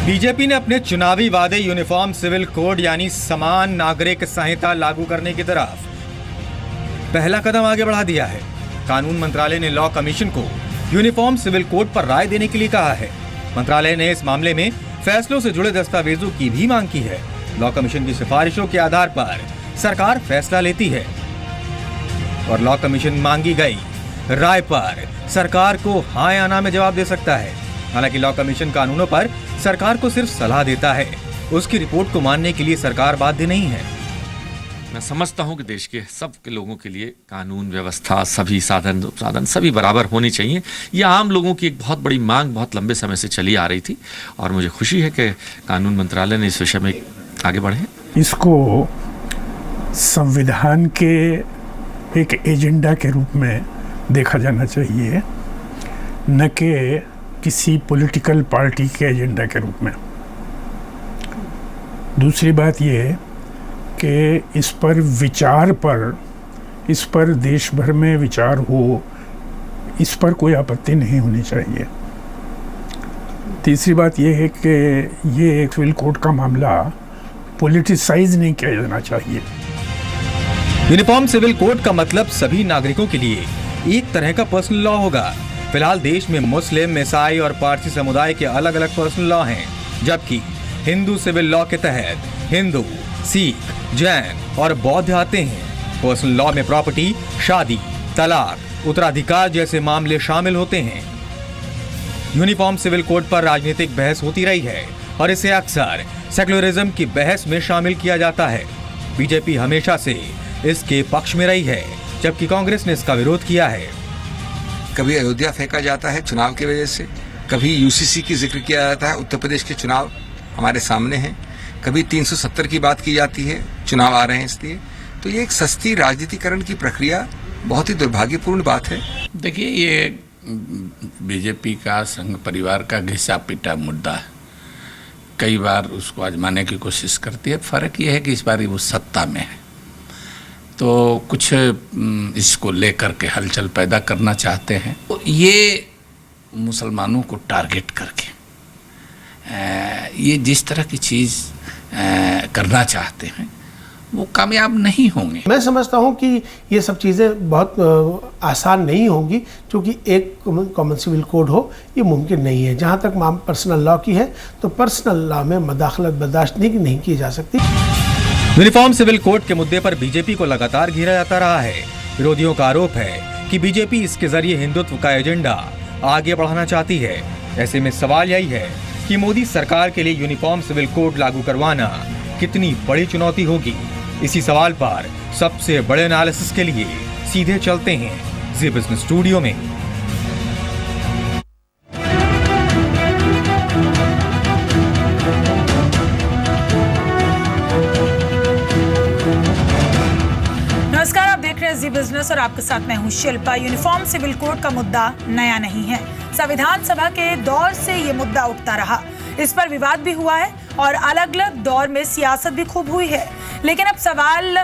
BJP ने अपने चुनावी वादे यूनिफॉर्म सिविल कोड यानी समान नागरिक संहिता लागू करने की तरफ पहला कदम आगे बढ़ा दिया है। कानून मंत्रालय ने लॉ कमीशन को यूनिफॉर्म सिविल कोड पर राय देने के लिए कहा है। मंत्रालय ने इस मामले में फैसलों से जुड़े दस्तावेजों की भी मांग की है। लॉ कमीशन की सिफारिशों के आधार पर सरकार फैसला लेती है और लॉ कमीशन मांगी गई राय पर सरकार को हाँ या ना में जवाब दे सकता है। हालांकि लॉ कमीशन कानूनों पर सरकार को सिर्फ सलाह देता है, उसकी रिपोर्ट को मानने के लिए सरकार बाध्य नहीं है। मैं समझता हूं कि देश के सब के लोगों के लिए कानून व्यवस्था सभी साधन सभी बराबर होनी चाहिए। यह आम लोगों की एक बहुत बड़ी मांग बहुत लंबे समय से चली आ रही थी और मुझे खुशी है कि कानून मंत्रालय ने इस विषय में आगे बढ़े। इसको संविधान के एक एजेंडा के रूप में देखा जाना चाहिए, न कि किसी पॉलिटिकल पार्टी के एजेंडा के रूप में। दूसरी बात यह है कि इस पर देश भर में विचार हो, इस पर कोई आपत्ति नहीं होनी चाहिए। तीसरी बात यह है कि ये एक सिविल कोड का मामला पॉलिटिसाइज नहीं किया जाना चाहिए। यूनिफॉर्म सिविल कोड का मतलब सभी नागरिकों के लिए एक तरह का पर्सनल लॉ होगा। फिलहाल देश में मुस्लिम, ईसाई और पारसी समुदाय के अलग अलग पर्सनल लॉ हैं, जबकि हिंदू सिविल लॉ के तहत हिंदू, सिख, जैन और बौद्ध आते हैं। पर्सनल लॉ में प्रॉपर्टी, शादी, तलाक, उत्तराधिकार जैसे मामले शामिल होते हैं। यूनिफॉर्म सिविल कोड पर राजनीतिक बहस होती रही है और इसे अक्सर सेक्युलरिज्म की बहस में शामिल किया जाता है। बीजेपी हमेशा से इसके पक्ष में रही है, जबकि कांग्रेस ने इसका विरोध किया है। कभी अयोध्या फेंका जाता है चुनाव की वजह से, कभी यूसीसी की जिक्र किया जाता है, उत्तर प्रदेश के चुनाव हमारे सामने हैं, कभी 370 की बात की जाती है, चुनाव आ रहे हैं इसलिए। तो ये एक सस्ती राजनीतिकरण की प्रक्रिया बहुत ही दुर्भाग्यपूर्ण बात है। देखिए, ये बीजेपी का संघ परिवार का घिसा पिटा मुद्दा है। कई बार उसको आजमाने की कोशिश करती है। फर्क ये है कि इस बार वो सत्ता में है, तो कुछ इसको लेकर के हलचल पैदा करना चाहते हैं। तो ये मुसलमानों को टारगेट करके ये जिस तरह की चीज़ करना चाहते हैं वो कामयाब नहीं होंगे। मैं समझता हूं कि ये सब चीज़ें बहुत आसान नहीं होंगी, क्योंकि एक कॉमन सिविल कोड हो ये मुमकिन नहीं है। जहां तक पर्सनल लॉ की है तो पर्सनल लॉ में मदाखलत बर्दाश्त नहीं की जा सकती। यूनिफॉर्म सिविल कोड के मुद्दे पर बीजेपी को लगातार घेरा जाता रहा है। विरोधियों का आरोप है कि बीजेपी इसके जरिए हिंदुत्व का एजेंडा आगे बढ़ाना चाहती है। ऐसे में सवाल यही है कि मोदी सरकार के लिए यूनिफॉर्म सिविल कोड लागू करवाना कितनी बड़ी चुनौती होगी। इसी सवाल पर सबसे बड़े एनालिसिस के लिए सीधे चलते हैं जी बिजनेस स्टूडियो में। नमस्कार, आप देख रहे हैं जी बिजनेस और आपके साथ मैं हूं शिल्पा। यूनिफॉर्म सिविल कोड का मुद्दा नया नहीं है। संविधान सभा के दौर से ये मुद्दा उठता रहा। इस पर विवाद भी हुआ है और अलग अलग दौर में सियासत भी खूब हुई है। लेकिन अब सवाल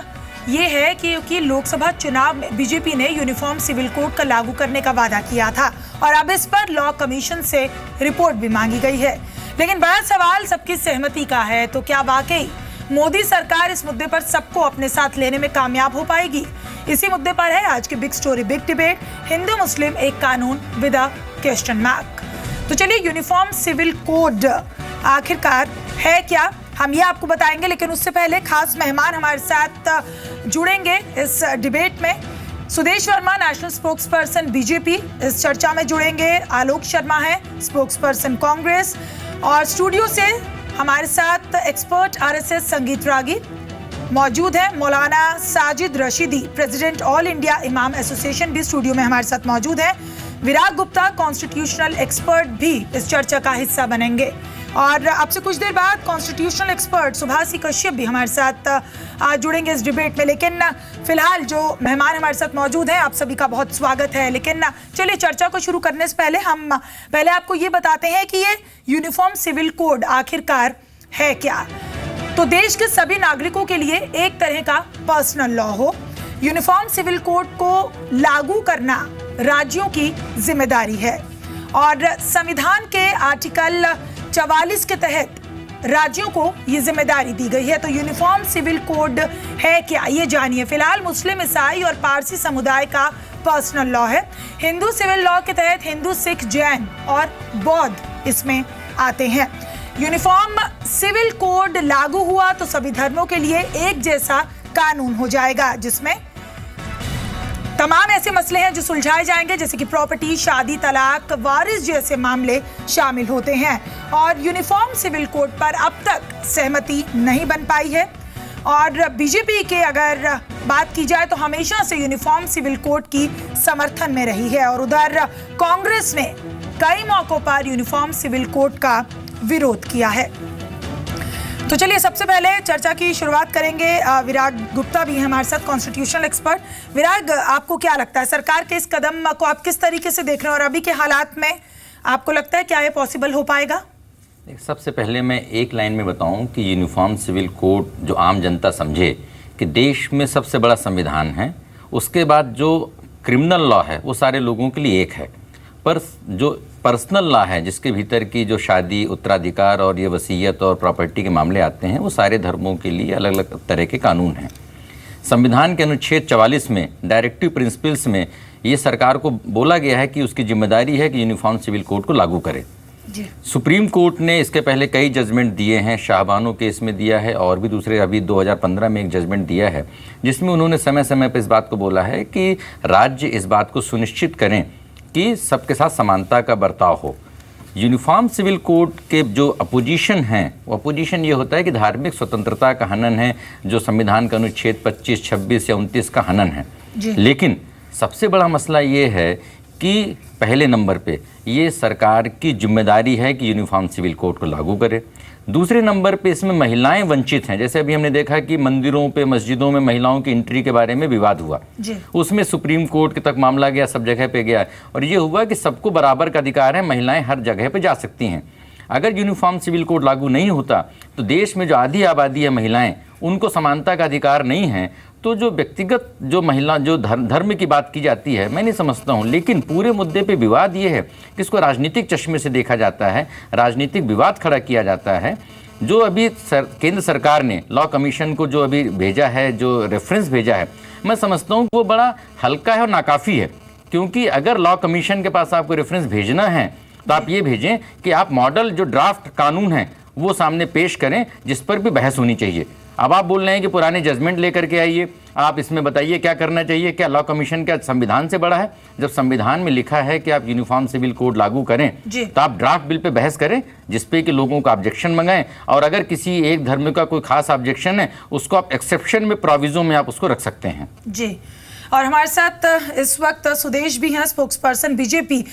ये है कि क्योंकि लोकसभा चुनाव में बीजेपी ने यूनिफॉर्म सिविल कोड का लागू करने का वादा किया था और अब इस पर लॉ कमीशन से रिपोर्ट भी मांगी गई है। लेकिन बड़ा सवाल सबकी सहमति का है, तो क्या वाकई मोदी सरकार इस मुद्दे पर सबको अपने साथ लेने में कामयाब हो पाएगी? इसी मुद्दे पर है आज की big story big debate, Hindu मुस्लिम एक कानून विद अ क्वेश्चन मार्क। तो चलिए, यूनिफॉर्म सिविल कोड आखिरकार है क्या, हम ये आपको बताएंगे। लेकिन उससे पहले खास मेहमान हमारे साथ जुड़ेंगे इस डिबेट में। Sudesh Verma, national spokes person BJP, इस चर्चा में जुड़ेंगे। आलोक शर्मा है, स्पोक्स पर्सन कांग्रेस। और स्टूडियो से हमारे साथ एक्सपर्ट आरएसएस संगीत रागी मौजूद है। मौलाना Sajid Rashidi, president all India इमाम एसोसिएशन, भी स्टूडियो में हमारे साथ मौजूद है। विराग गुप्ता, कॉन्स्टिट्यूशनल एक्सपर्ट, भी इस चर्चा का हिस्सा बनेंगे। और आपसे कुछ देर बाद कॉन्स्टिट्यूशनल एक्सपर्ट सुभाषी कश्यप भी हमारे साथ जुड़ेंगे इस डिबेट में। लेकिन फिलहाल जो मेहमान हमारे साथ मौजूद हैं, आप सभी का बहुत स्वागत है। लेकिन चलिए, चर्चा को शुरू करने से पहले हम आपको ये बताते हैं कि ये यूनिफॉर्म सिविल कोड आखिरकार है क्या। तो देश के सभी नागरिकों के लिए एक तरह का पर्सनल लॉ हो। यूनिफॉर्म सिविल कोड को लागू करना राज्यों की जिम्मेदारी है और संविधान के आर्टिकल 44 के तहत राज्यों को ये जिम्मेदारी दी गई है। तो यूनिफॉर्म सिविल कोड है क्या, ये जानिए। फिलहाल मुस्लिम, ईसाई और पारसी समुदाय का पर्सनल लॉ है। हिंदू सिविल लॉ के तहत हिंदू, सिख, जैन और बौद्ध इसमें आते हैं। यूनिफॉर्म सिविल कोड लागू हुआ तो सभी धर्मों के लिए एक जैसा कानून हो जाएगा, जिसमें तमाम ऐसे मसले हैं जो सुलझाए जाएंगे, जैसे कि प्रॉपर्टी, शादी, तलाक, वारिस जैसे मामले शामिल होते हैं। और यूनिफॉर्म सिविल कोड पर अब तक सहमति नहीं बन पाई है। और बीजेपी के अगर बात की जाए तो हमेशा से यूनिफॉर्म सिविल कोड की समर्थन में रही है, और उधर कांग्रेस ने कई मौकों पर यूनिफॉर्म सिविल कोड का विरोध किया है। तो चलिए सबसे पहले चर्चा की शुरुआत करेंगे। विराग गुप्ता भी हैं हमारे साथ, कॉन्स्टिट्यूशनल एक्सपर्ट। विराग, आपको क्या लगता है सरकार के इस कदम को आप किस तरीके से देख रहे हैं, और अभी के हालात में आपको लगता है क्या ये पॉसिबल हो पाएगा? सबसे पहले मैं एक लाइन में बताऊं कि यूनिफॉर्म सिविल कोड जो आम जनता समझे कि देश में सबसे बड़ा संविधान है, उसके बाद जो क्रिमिनल लॉ है वो सारे लोगों के लिए एक है, पर जो पर्सनल लॉ है जिसके भीतर की जो शादी, उत्तराधिकार और ये वसीयत और प्रॉपर्टी के मामले आते हैं, वो सारे धर्मों के लिए अलग अलग तरह के कानून हैं। संविधान के अनुच्छेद 44 में डायरेक्टिव प्रिंसिपल्स में ये सरकार को बोला गया है कि उसकी जिम्मेदारी है कि यूनिफॉर्म सिविल कोड को लागू करे। सुप्रीम कोर्ट ने इसके पहले कई जजमेंट दिए हैं, शाहबानो केस में दिया है और भी दूसरे, अभी 2015 में एक जजमेंट दिया है जिसमें उन्होंने समय समय पर इस बात को बोला है कि राज्य इस बात को सुनिश्चित करें कि सबके साथ समानता का बर्ताव हो। यूनिफॉर्म सिविल कोड के जो अपोजिशन हैं, वो अपोजिशन ये होता है कि धार्मिक स्वतंत्रता का हनन है, जो संविधान का अनुच्छेद 25, 26 या 29 का हनन है। लेकिन सबसे बड़ा मसला ये है कि पहले नंबर पे ये सरकार की जिम्मेदारी है कि यूनिफॉर्म सिविल कोड को लागू करे। दूसरे नंबर पे इसमें महिलाएं वंचित हैं। जैसे अभी हमने देखा कि मंदिरों पे, मस्जिदों में महिलाओं की एंट्री के बारे में विवाद हुआ, उसमें सुप्रीम कोर्ट के तक मामला गया, सब जगह पे गया, और ये हुआ कि सबको बराबर का अधिकार है, महिलाएं हर जगह पे जा सकती हैं। अगर यूनिफॉर्म सिविल कोड लागू नहीं होता तो देश में जो आधी आबादी है महिलाएं, उनको समानता का अधिकार नहीं है। तो जो व्यक्तिगत जो महिला जो धर्म की बात की जाती है, मैं नहीं समझता हूँ, लेकिन पूरे मुद्दे पे विवाद ये है कि इसको राजनीतिक चश्मे से देखा जाता है, राजनीतिक विवाद खड़ा किया जाता है। जो अभी केंद्र सरकार ने लॉ कमीशन को जो अभी भेजा है, जो रेफरेंस भेजा है, मैं समझता हूँ वो बड़ा हल्का है और नाकाफ़ी है। क्योंकि अगर लॉ कमीशन के पास आपको रेफरेंस भेजना है तो आप ये भेजें कि आप मॉडल जो ड्राफ्ट कानून है वो सामने पेश करें, जिस पर भी बहस होनी चाहिए। अब आप बोल रहे हैं कि पुराने जजमेंट लेकर के आइए, आप इसमें बताइए क्या करना चाहिए। क्या लॉ कमीशन क्या संविधान से बड़ा है? जब संविधान में लिखा है कि आप यूनिफॉर्म सिविल कोड लागू करें तो आप ड्राफ्ट बिल पे बहस करें, जिसपे कि लोगों का ऑब्जेक्शन मंगाएं, और अगर किसी एक धर्म का कोई खास ऑब्जेक्शन है उसको आप एक्सेप्शन में, प्रोविजो में आप उसको रख सकते हैं। जी, और हमारे साथ इस वक्त सुदेश भी हैं, स्पोक्स पर्सन बीजेपी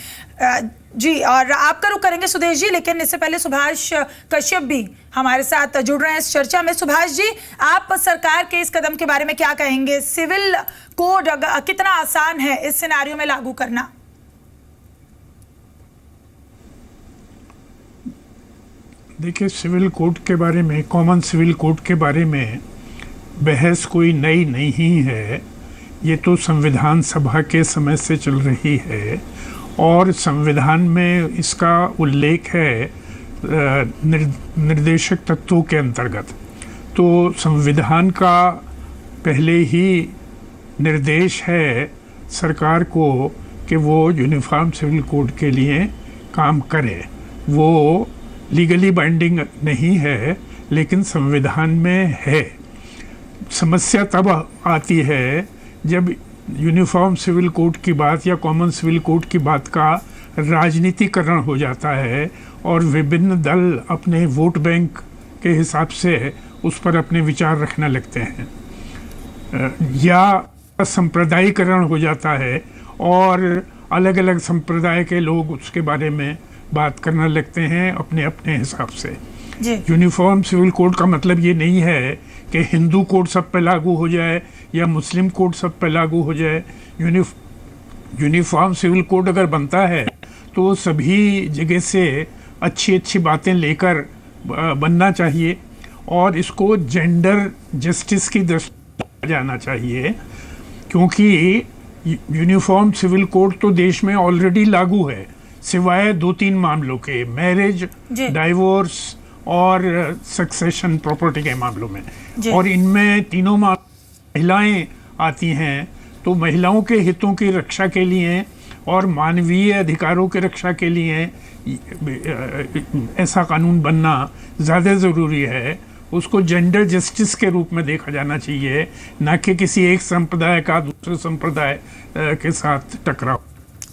जी, और आपका रुख करेंगे सुदेश जी, लेकिन इससे पहले सुभाष कश्यप भी हमारे साथ जुड़ रहे हैं इस चर्चा में। सुभाष जी, आप सरकार के इस कदम के बारे में क्या कहेंगे? सिविल कोड कितना आसान है इस सिनेरियो में लागू करना? देखिए, सिविल कोड के बारे में, कॉमन सिविल कोड के बारे में बहस कोई नई नहीं है। ये तो संविधान सभा के समय से चल रही है और संविधान में इसका उल्लेख है निर्देशक तत्वों के अंतर्गत। तो संविधान का पहले ही निर्देश है सरकार को कि वो यूनिफॉर्म सिविल कोड के लिए काम करे। वो लीगली बाइंडिंग नहीं है, लेकिन संविधान में है। समस्या तब आती है जब यूनिफॉर्म सिविल कोड की बात या कॉमन सिविल कोड की बात का राजनीतिकरण हो जाता है और विभिन्न दल अपने वोट बैंक के हिसाब से उस पर अपने विचार रखने लगते हैं, या संप्रदायीकरण हो जाता है और अलग अलग संप्रदाय के लोग उसके बारे में बात करने लगते हैं अपने अपने हिसाब से। यूनिफॉर्म सिविल कोड का मतलब ये नहीं है कि हिंदू कोड सब पे लागू हो जाए या मुस्लिम कोड सब पे लागू हो जाए। यूनिफॉर्म सिविल कोड अगर बनता है तो सभी जगह से अच्छी अच्छी बातें लेकर बनना चाहिए और इसको जेंडर जस्टिस की दृष्टि जाना चाहिए, क्योंकि यूनिफॉर्म सिविल कोड तो देश में ऑलरेडी लागू है। सिवाय 2-3 मामलों के, मैरिज, डाइवोर्स और सक्सेशन प्रॉपर्टी के मामलों में। और इनमें तीनों महिलाएं आती हैं, तो महिलाओं के हितों की रक्षा के लिए और मानवीय अधिकारों की रक्षा के लिए ऐसा कानून बनना ज़्यादा ज़रूरी है। उसको जेंडर जस्टिस के रूप में देखा जाना चाहिए, न कि किसी एक संप्रदाय का दूसरे संप्रदाय के साथ टकराव।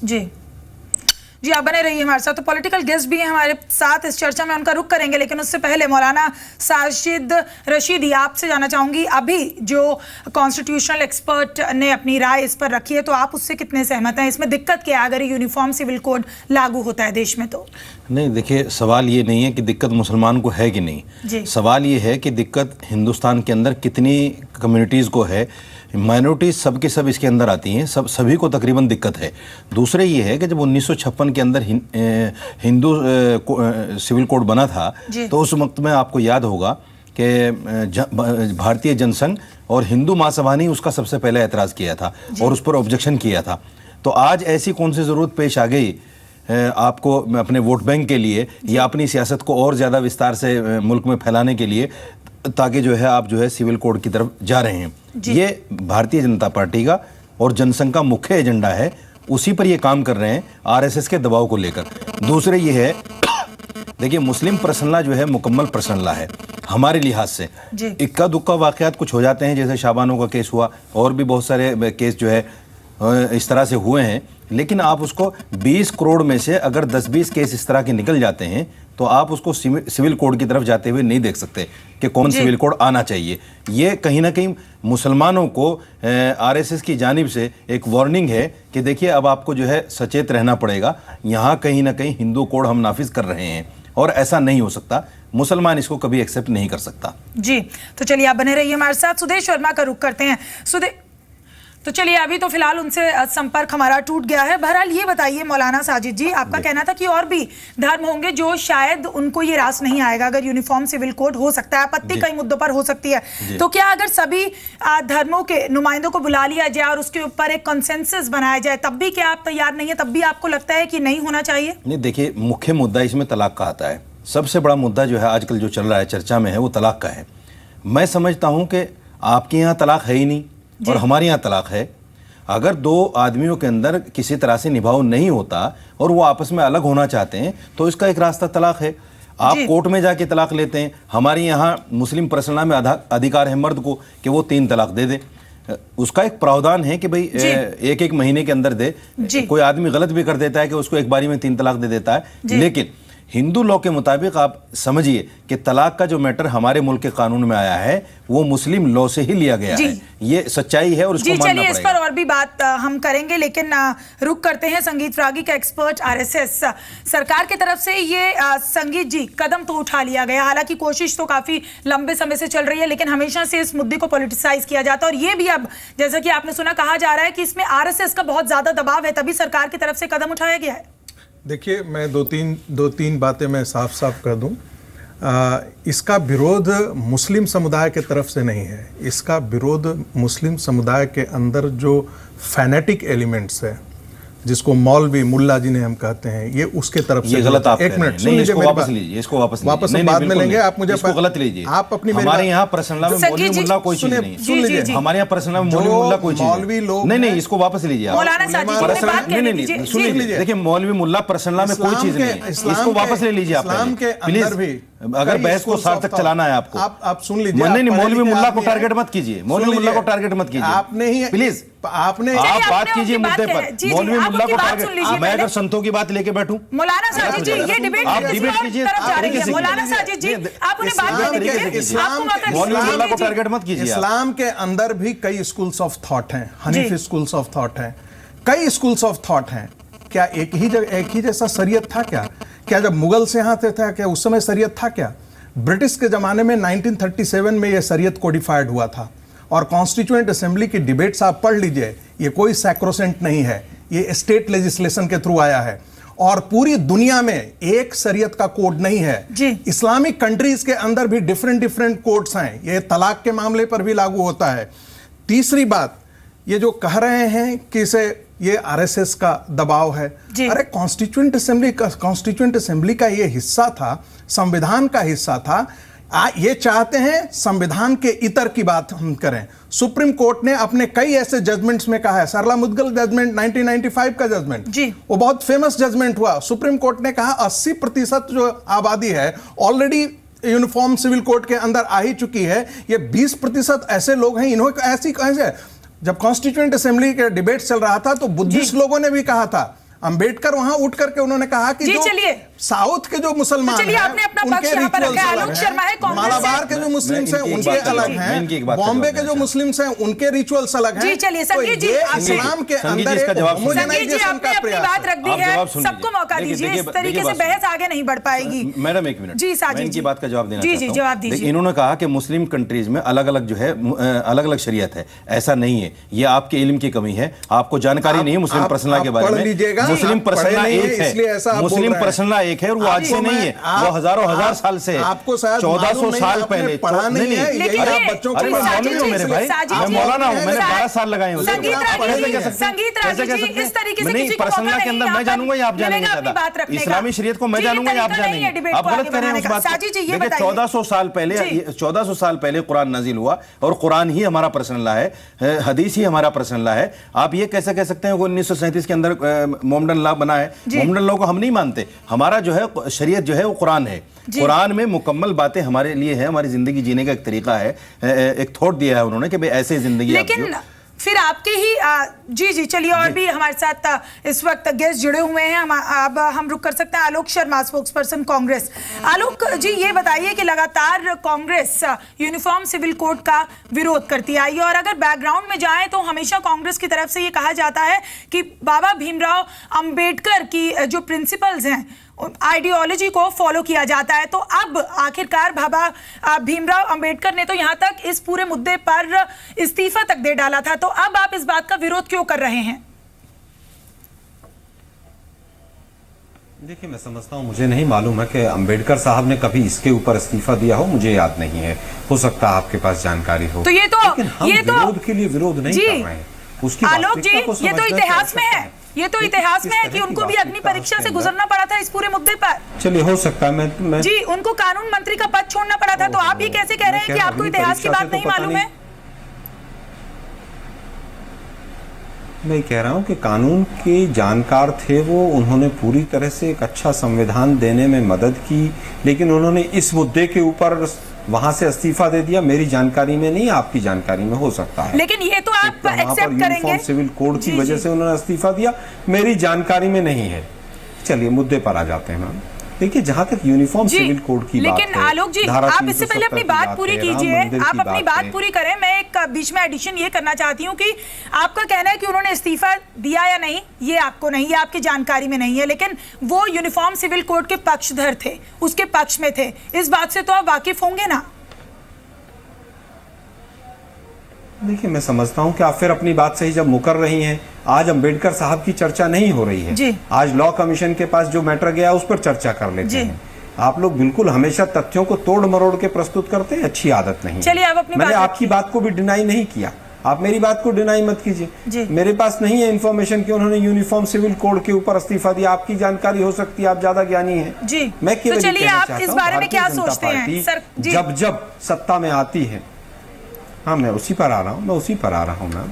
जी आप बने रहिए हमारे साथ। तो पॉलिटिकल गेस्ट भी हैं हमारे साथ इस चर्चा में, उनका रुख करेंगे, लेकिन उससे पहले मौलाना साजिद रशीदी, आपसे जानना चाहूंगी, अभी जो कॉन्स्टिट्यूशनल एक्सपर्ट ने अपनी राय इस पर रखी है, तो आप उससे कितने सहमत हैं? इसमें दिक्कत क्या है अगर यूनिफॉर्म सिविल कोड लागू होता है देश में? तो नहीं, देखिए, सवाल ये नहीं है कि दिक्कत मुसलमान को है कि नहीं, सवाल ये है कि दिक्कत हिंदुस्तान के अंदर कितनी कम्युनिटीज़ को है। माइनॉरिटीज सब के सब इसके अंदर आती हैं, सभी को तकरीबन दिक्कत है। दूसरे ये है कि जब 1956 के अंदर हिंदू सिविल कोड बना था, तो उस वक्त में आपको याद होगा कि भारतीय जनसंघ और हिंदू महासभा ने उसका सबसे पहले एतराज़ किया था और उस पर ऑब्जेक्शन किया था। तो आज ऐसी कौन सी ज़रूरत पेश आ गई आपको अपने वोट बैंक के लिए या अपनी सियासत को और ज़्यादा विस्तार से मुल्क में फैलाने के लिए, ताकि जो है आप जो है सिविल कोड की तरफ जा रहे हैं? ये भारतीय जनता पार्टी का और जनसंघ का मुख्य एजेंडा है, उसी पर ये काम कर रहे हैं आरएसएस के दबाव को लेकर। दूसरे ये है, देखिए, मुस्लिम प्रसन्नता जो है मुकम्मल प्रसन्नता है हमारे लिहाज से। इक्का दुक्का वाक़यात कुछ हो जाते हैं, जैसे शाबानों का केस हुआ, और भी बहुत सारे केस जो है इस तरह से हुए हैं, लेकिन आप उसको 20 करोड़ में से अगर 10-20 केस इस तरह के निकल जाते हैं, तो आप उसको सिविल कोड की तरफ जाते हुए नहीं देख सकते कि कौन सिविल कोड आना चाहिए। ये कहीं ना कहीं मुसलमानों को आरएसएस की जानिब से एक वार्निंग है कि देखिए, अब आपको जो है सचेत रहना पड़ेगा, यहाँ कहीं ना कहीं हिंदू कोड हम नाफिज कर रहे हैं और ऐसा नहीं हो सकता। मुसलमान इसको कभी एक्सेप्ट नहीं कर सकता। जी, तो चलिए आप बने रहिए हमारे साथ। सुदेश शर्मा का रुख करते हैं। तो चलिए, अभी तो फिलहाल उनसे संपर्क हमारा टूट गया है। बहरहाल ये बताइए मौलाना साजिद जी, आपका कहना था कि और भी धर्म होंगे जो शायद उनको ये रास नहीं आएगा अगर यूनिफॉर्म सिविल कोड हो सकता है, आपत्ति कई मुद्दों पर हो सकती है, तो क्या अगर सभी धर्मों के नुमाइंदों को बुला लिया जाए और उसके ऊपर एक कंसेंसस बनाया जाए, तब भी क्या आप तैयार नहीं है? तब भी आपको लगता है कि नहीं होना चाहिए? नहीं, देखिए, मुख्य मुद्दा इसमें तलाक का आता है। सबसे बड़ा मुद्दा जो है आजकल जो चल रहा है चर्चा में है, वो तलाक का है। मैं समझता हूँ कि आपके यहाँ तलाक है ही नहीं और हमारे यहाँ तलाक है। अगर दो आदमियों के अंदर किसी तरह से निभाव नहीं होता और वो आपस में अलग होना चाहते हैं, तो इसका एक रास्ता तलाक है। आप कोर्ट में जाके तलाक लेते हैं। हमारे यहाँ मुस्लिम प्रसन्नता में अधिकार है मर्द को कि वो 3 तलाक दे दे। उसका एक प्रावधान है कि भाई एक महीने के अंदर दे। कोई आदमी गलत भी कर देता है कि उसको एक बारी में 3 तलाक दे देता है, लेकिन हिंदू लॉ के मुताबिक आप समझिए कि तलाक का जो मैटर हमारे मुल्क के कानून में आया है वो मुस्लिम लॉ से ही लिया गया है। ये सच्चाई है और उसको मानना पड़ेगा। चलिए, इस पर और भी बात हम करेंगे, लेकिन रुक करते हैं संगीत रागी का एक्सपर्ट आरएसएस। सरकार की तरफ से ये संगीत जी कदम तो उठा लिया गया, हालांकि कोशिश तो काफी लंबे समय से चल रही है, लेकिन हमेशा से इस मुद्दे को पॉलिटिसाइज किया जाता है और ये भी अब, जैसा कि आपने सुना, कहा जा रहा है कि इसमें आरएसएस का बहुत ज्यादा दबाव है, तभी सरकार की तरफ से कदम उठाया गया है। देखिए, मैं दो तीन बातें मैं साफ साफ कर दूं। इसका विरोध मुस्लिम समुदाय के तरफ से नहीं है, इसका विरोध मुस्लिम समुदाय के अंदर जो फैनेटिक एलिमेंट्स है, जिसको मौलवी मुल्ला जी ने हम कहते हैं, ये उसके तरफ से गलत। आप एक मिनट सुन लीजिए, वापस लीजिए, इसको वापस बाद में लेंगे। आप मुझे इसको गलत लीजिए। आप अपनी हमारे यहाँ प्रसन्नता में मौलवी मुल्ला कोई चीज नहीं। सुन लीजिए, हमारे यहाँ प्रसन्नता में मौलवी मुल्ला कोई चीज मौलवी लोग नहीं, इसको वापस लीजिए। नहीं, सुन लीजिए। देखिए, मौलवी मुल्ला प्रसन्नता में कोई चीज नहीं है, इसको वापस ले लीजिए आप प्लीज। अगर बहस को सार्थक चलाना है आपको, आप सुन लीजिए। नहीं, मौलवी मुल्ला को टारगेट मत कीजिए, मौलवी मुल्ला को टारगेट मत कीजिए। आपने ही प्लीज आप बात कीजिए मुद्दे पर। मौलवी मुल्ला को टारगेट, मैं अगर संतों की बात लेके बैठूं, मौलाना साजिद जी, ये डिबेट कीजिए। मौलाना साजिद जी, आप उन्हें बात करने दीजिए। मौलवी मुल्ला को टारगेट मत कीजिए। इस्लाम के अंदर भी कई स्कूल्स ऑफ थॉट हैं, हनीफी स्कूल्स ऑफ थॉट हैं, कई स्कूल्स ऑफ थॉट हैं। क्या एक ही जैसा शरीयत था क्या जब मुगल से यहाँ थे क्या उस समय शरीयत था क्या? ब्रिटिश के ज़माने में 1937 में यह शरीयत कोडिफाइड हुआ था और कॉन्स्टिट्यूएंट असेंबली की डिबेट्स आप पढ़ लीजिए, ये कोई सैक्रोसेंट नहीं है, ये स्टेट लेजिस्लेशन के थ्रू आया है और पूरी दुनिया में एक शरीयत का कोड नहीं है। इस्लामिक कंट्रीज के अंदर भी डिफरेंट कोड्स हैं, ये तलाक के मामले पर भी लागू होता है। तीसरी बात, ये जो कह रहे हैं कि इसे ये आरएसएस का दबाव है। अरे कॉन्स्टिट्यूएंट असेंबली का ये हिस्सा था, संविधान का हिस्सा था। ये चाहते हैं संविधान के इतर की बात हम करें। सुप्रीम कोर्ट ने अपने कई ऐसे जजमेंट्स में कहा है, सरला मुद्गल जजमेंट 1995 का जजमेंट जी, वो बहुत फेमस जजमेंट हुआ। सुप्रीम कोर्ट ने कहा 80% जो आबादी है ऑलरेडी यूनिफॉर्म सिविल कोड के अंदर आ ही चुकी है। ये 20% ऐसे लोग हैं, इन्होंने ऐसी कैसे। जब कॉन्स्टिट्यूएंट असेंबली के डिबेट चल रहा था तो बुद्धिस्ट लोगों ने भी कहा था, अंबेडकर वहां उठ करके उन्होंने कहा कि जो साउथ के जो मुसलमान हैं, आपने अपना पक्ष यहाँ पर रखा है। आलोक शर्मा है कांग्रेस से, मालाबार के जो मुस्लिम्स हैं उनके अलग हैं, बॉम्बे के जो मुस्लिम्स हैं उनके रिचुअल्स अलग हैं। जी चलिए संगीत जी, इस्लाम के अंदर होमोजेनाइजेशन का प्रयास। बात रख दी है, सबको मौका दीजिए, इस तरीके से बहस आगे नहीं बढ़ पाएगी। मैडम एक मिनट जी, साजिद इनकी बात का जवाब देना चाहता हूं। जवाब दीजिए। इन्होंने कहा कि मुस्लिम कंट्रीज में अलग अलग जो है अलग अलग शरीयत है। ऐसा नहीं है, ये आपके इल्म की कमी है, आपको जानकारी नहीं है मुस्लिम पर्सनल के बारे में। मुस्लिम पर्सनल एक है, मुस्लिम पर्सनल एक है, और वो आज से नहीं है, वो हजारों हजार साल से है। आपको शायद 1400 साल पहले पढ़ा नहीं है, यही आप बच्चों को मौलवी हो मेरे भाई, मैं मौलाना हूं, मैंने 12 साल लगाए हैं। संगीत राजी जी, इस तरीके से किसी को पर्सनल के अंदर मैं जानूंगा या आप जानेंगे ज्यादा, इस्लामी शरीयत को मैं जानूंगा या आप जानेंगे। आप गलत कर रहे हैं उस बात को। 1400 साल पहले कुरान नाजिल हुआ और कुरान ही हमारा पर्सनल लॉ है, हदीस ही हमारा पर्सनल लॉ है। आप ये कैसे कह सकते हैं कि 1937 के अंदर मोहम्मदन लॉ बना है? मोहम्मदन लॉ को हम नहीं मानते। हमारा जो है शरीयत जो है वो कुरान है। कुरान में मुकम्मल बातें हमारे लिए है, हमारी जिंदगी जीने का एक तरीका है, एक थॉट दिया है उन्होंने कि भाई ऐसे जिंदगी। लेकिन फिर आपके ही जी चलिए, और भी हमारे साथ इस वक्त गेस्ट जुड़े हुए हैं। अब हम रुक कर सकते हैं आलोक शर्मा, स्पोक्स पर्सन कांग्रेस। आलोक जी, ये बताइए कि लगातार कांग्रेस यूनिफॉर्म सिविल कोड का विरोध करती आई है, और अगर बैकग्राउंड में जाएं तो हमेशा कांग्रेस की तरफ से ये कहा जाता है कि बाबा भीमराव अंबेडकर की जो प्रिंसिपल्स हैं, आइडियोलॉजी को फॉलो किया जाता है। तो अब आखिरकार बाबा भीमराव अंबेडकर ने तो यहाँ तक इस पूरे मुद्दे पर इस्तीफा तक दे डाला था, तो अब आप इस बात का विरोध क्यों कर रहे हैं? देखिए, मैं समझता हूँ, मुझे नहीं मालूम है कि अंबेडकर साहब ने कभी इसके ऊपर इस्तीफा दिया हो, मुझे याद नहीं है, हो सकता है आपके पास जानकारी हो। तो ये तो विरोध के लिए विरोध नहीं कर रहे हैं। उसकी आलोक जी, ये तो इतिहास में है, ये तो इतिहास में है कि उनको भी अग्नि परीक्षा से गुजरना पड़ा था इस पूरे मुद्दे पर। चलिए, हो सकता है मैं जी, उनको कानून मंत्री का पद छोड़ना पड़ा था। तो आप ये कैसे कह रहे हैं कि आपको इतिहास की बात नहीं मालूम है? मैं कह रहा हूं कि कानून के जानकार थे वो, उन्होंने पूरी तरह से एक अच्छा संविधान देने में मदद की, लेकिन उन्होंने इस मुद्दे के ऊपर वहां से इस्तीफा दे दिया। मेरी जानकारी में नहीं, आपकी जानकारी में हो सकता है। लेकिन ये तो आप एक्सेप्ट करेंगे, यूनिफॉर्म सिविल कोड की वजह से उन्होंने इस्तीफा दिया, मेरी जानकारी में नहीं है। चलिए मुद्दे पर आ जाते हैं मैम। देखिए, जहां तक यूनिफॉर्म सिविल कोड की बात है, लेकिन आलोक जी, आप इससे पहले अपनी बात पूरी कीजिए, आप अपनी बात पूरी करें। मैं एक बीच में एडिशन ये करना चाहती हूँ कि आपका कहना है कि उन्होंने इस्तीफा दिया या नहीं, ये आपको नहीं, ये आपकी जानकारी में नहीं है, लेकिन वो यूनिफॉर्म सिविल कोड के पक्षधर थे, उसके पक्ष में थे, इस बात से तो आप वाकिफ होंगे ना? देखिए, मैं समझता हूं कि आप फिर अपनी बात से ही जब मुकर रही हैं। आज अंबेडकर साहब की चर्चा नहीं हो रही है, आज लॉ कमीशन के पास जो मैटर गया उस पर चर्चा कर लेते हैं। आप लोग बिल्कुल हमेशा तथ्यों को तोड़ मरोड़ के प्रस्तुत करते हैं, अच्छी आदत नहीं। चलिए, अब अपनी मैंने आपकी बात को भी डिनाई नहीं किया, आप मेरी बात को डिनाई मत कीजिए। मेरे पास नहीं है इन्फॉर्मेशन कि उन्होंने यूनिफॉर्म सिविल कोड के ऊपर इस्तीफा दिया। आपकी जानकारी हो सकती है, आप ज्यादा ज्ञानी हैं। जी, मैं केवल चलिए, आप इस बारे में क्या सोचते हैं सर? जब जब सत्ता में आती है, हाँ मैं उसी पर आ रहा हूँ मैम।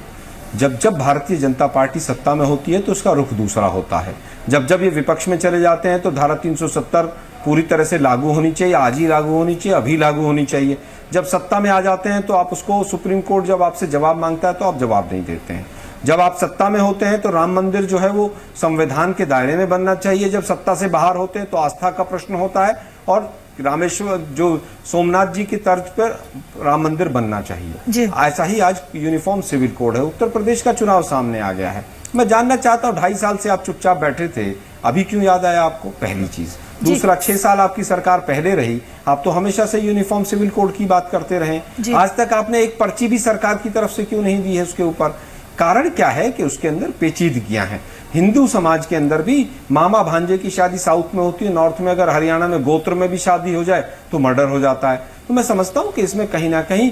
जब जब भारतीय जनता पार्टी सत्ता में होती है तो उसका रुख दूसरा होता है। जब जब ये विपक्ष में चले जाते हैं तो धारा 370 पूरी तरह से लागू होनी चाहिए, आज ही लागू होनी चाहिए, अभी लागू होनी चाहिए। जब सत्ता में आ जाते हैं तो आप उसको, सुप्रीम कोर्ट जब आपसे जवाब मांगता है तो आप जवाब नहीं देते हैं। जब आप सत्ता में होते हैं तो राम मंदिर जो है वो संविधान के दायरे में बनना चाहिए। जब सत्ता से बाहर होते हैं तो आस्था का प्रश्न होता है, और रामेश्वर जो सोमनाथ जी की तर्ज पर राम मंदिर बनना चाहिए। ऐसा ही आज यूनिफॉर्म सिविल कोड है। उत्तर प्रदेश का चुनाव सामने आ गया है। मैं जानना चाहता हूँ, 2.5 साल से आप चुपचाप बैठे थे, अभी क्यों याद आया आपको? पहली चीज। दूसरा, 6 साल आपकी सरकार पहले रही, आप तो हमेशा से यूनिफॉर्म सिविल कोड की बात करते रहे। आज तक आपने एक पर्ची भी सरकार की तरफ से क्यों नहीं दी है उसके ऊपर? कारण क्या है कि उसके अंदर पेचीदगियां हैं। हिंदू समाज के अंदर भी मामा भांजे की शादी साउथ में होती है, नॉर्थ में अगर हरियाणा में गोत्र में भी शादी हो जाए तो मर्डर हो जाता है। तो मैं समझता हूं कि इसमें कहीं ना कहीं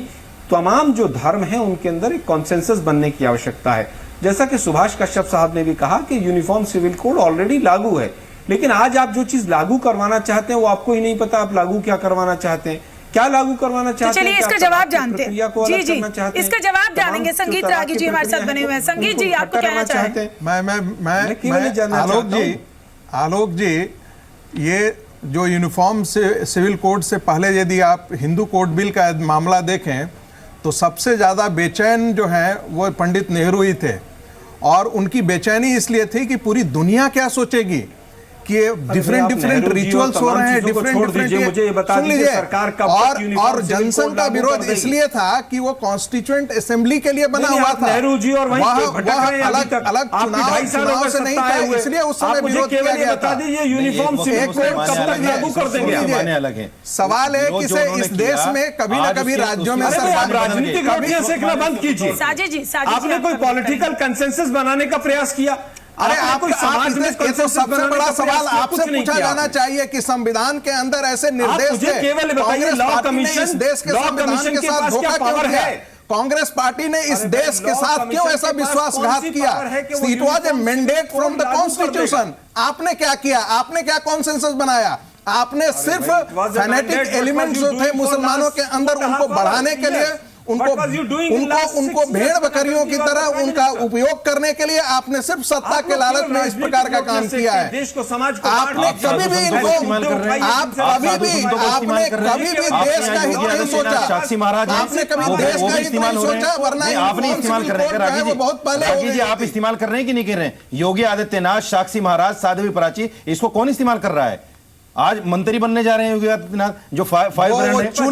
तमाम जो धर्म हैं उनके अंदर एक कॉन्सेंसस बनने की आवश्यकता है। जैसा कि सुभाष कश्यप साहब ने भी कहा कि यूनिफॉर्म सिविल कोड ऑलरेडी लागू है, लेकिन आज आप जो चीज लागू करवाना चाहते हैं वो आपको ही नहीं पता आप लागू क्या करवाना चाहते हैं, क्या लागू करवाना चाहते हैं। चलिए इसका जवाब जानते हैं। जी, इसका जवाब जानेंगे। संगीत रागी जी हमारे साथ बने हुए हैं। संगीत जी, आपको कहना चाहते हैं? मैं आलोक जी, ये जो यूनिफॉर्म से सिविल कोड से पहले यदि आप हिंदू कोड बिल का मामला देखें तो सबसे ज़्यादा बेचैन जो हैं वो पंडित नेहरू ही थे, और उनकी बेचैनी इसलिए थी कि पूरी दुनिया क्या सोचेगी कि डिफरेंट रिचुअल्स हो रहे हैं, डिफरेंट सुन लीजिए, और जनसंघ का विरोध इसलिए था कि वो कॉन्स्टिट्यूएंट असेंबली के लिए बना हुआ था, नेहरू जी और अलग चुनाव से नहीं था, इसलिए उस समय विरोध किया गया था। यूनिफॉर्म सिविल कोड कब तक लागू कर देंगे? सवाल है कि इस देश में कभी ना कभी राज्यों में राजनीतिक रोटियां सेकना बंद कीजिए। साजिद जी, आपने कोई पॉलिटिकल कंसेंसस बनाने का प्रयास किया? अरे आपको समाज में ये तो सबसे बड़ा सवाल आपसे पूछा जाना चाहिए कि संविधान के अंदर ऐसे निर्देश थे, केवल बताइए लॉ कमीशन इस देश के संविधान के साथ धोखा क्यों किया? कांग्रेस पार्टी ने इस देश के साथ क्यों ऐसा विश्वासघात किया? It was a mandate from the constitution. आपने क्या किया? आपने क्या कॉन्सेंसस बनाया? आपने सिर्फ फैनेटिक एलिमेंट्स जो थे मुसलमानों के अंदर उनको बढ़ाने के लिए, उनको भेड़ बकरियों की तरह उनका उपयोग करने के लिए आपने सिर्फ सत्ता के लालच में इस प्रकार का काम किया है। देश को समाज को आपने कभी भी इनको आपने कभी भी देश का हित नहीं सोचा। साक्षी महाराज, आपने कभी देश का हित नहीं सोचा, वरना आपने इस्तेमाल कर रहे हैं। रागी जी, बहुत पहले जी आप इस्तेमाल कर रहे हैं कि नहीं कर रहे हैं? योगी आदित्यनाथ, साक्षी महाराज, साध्वी प्राची, इसको कौन इस्तेमाल कर रहा है? आज मंत्री बनने जा रहे हैं योगी आदित्यनाथ, जो फाइव ब्रांड है, जो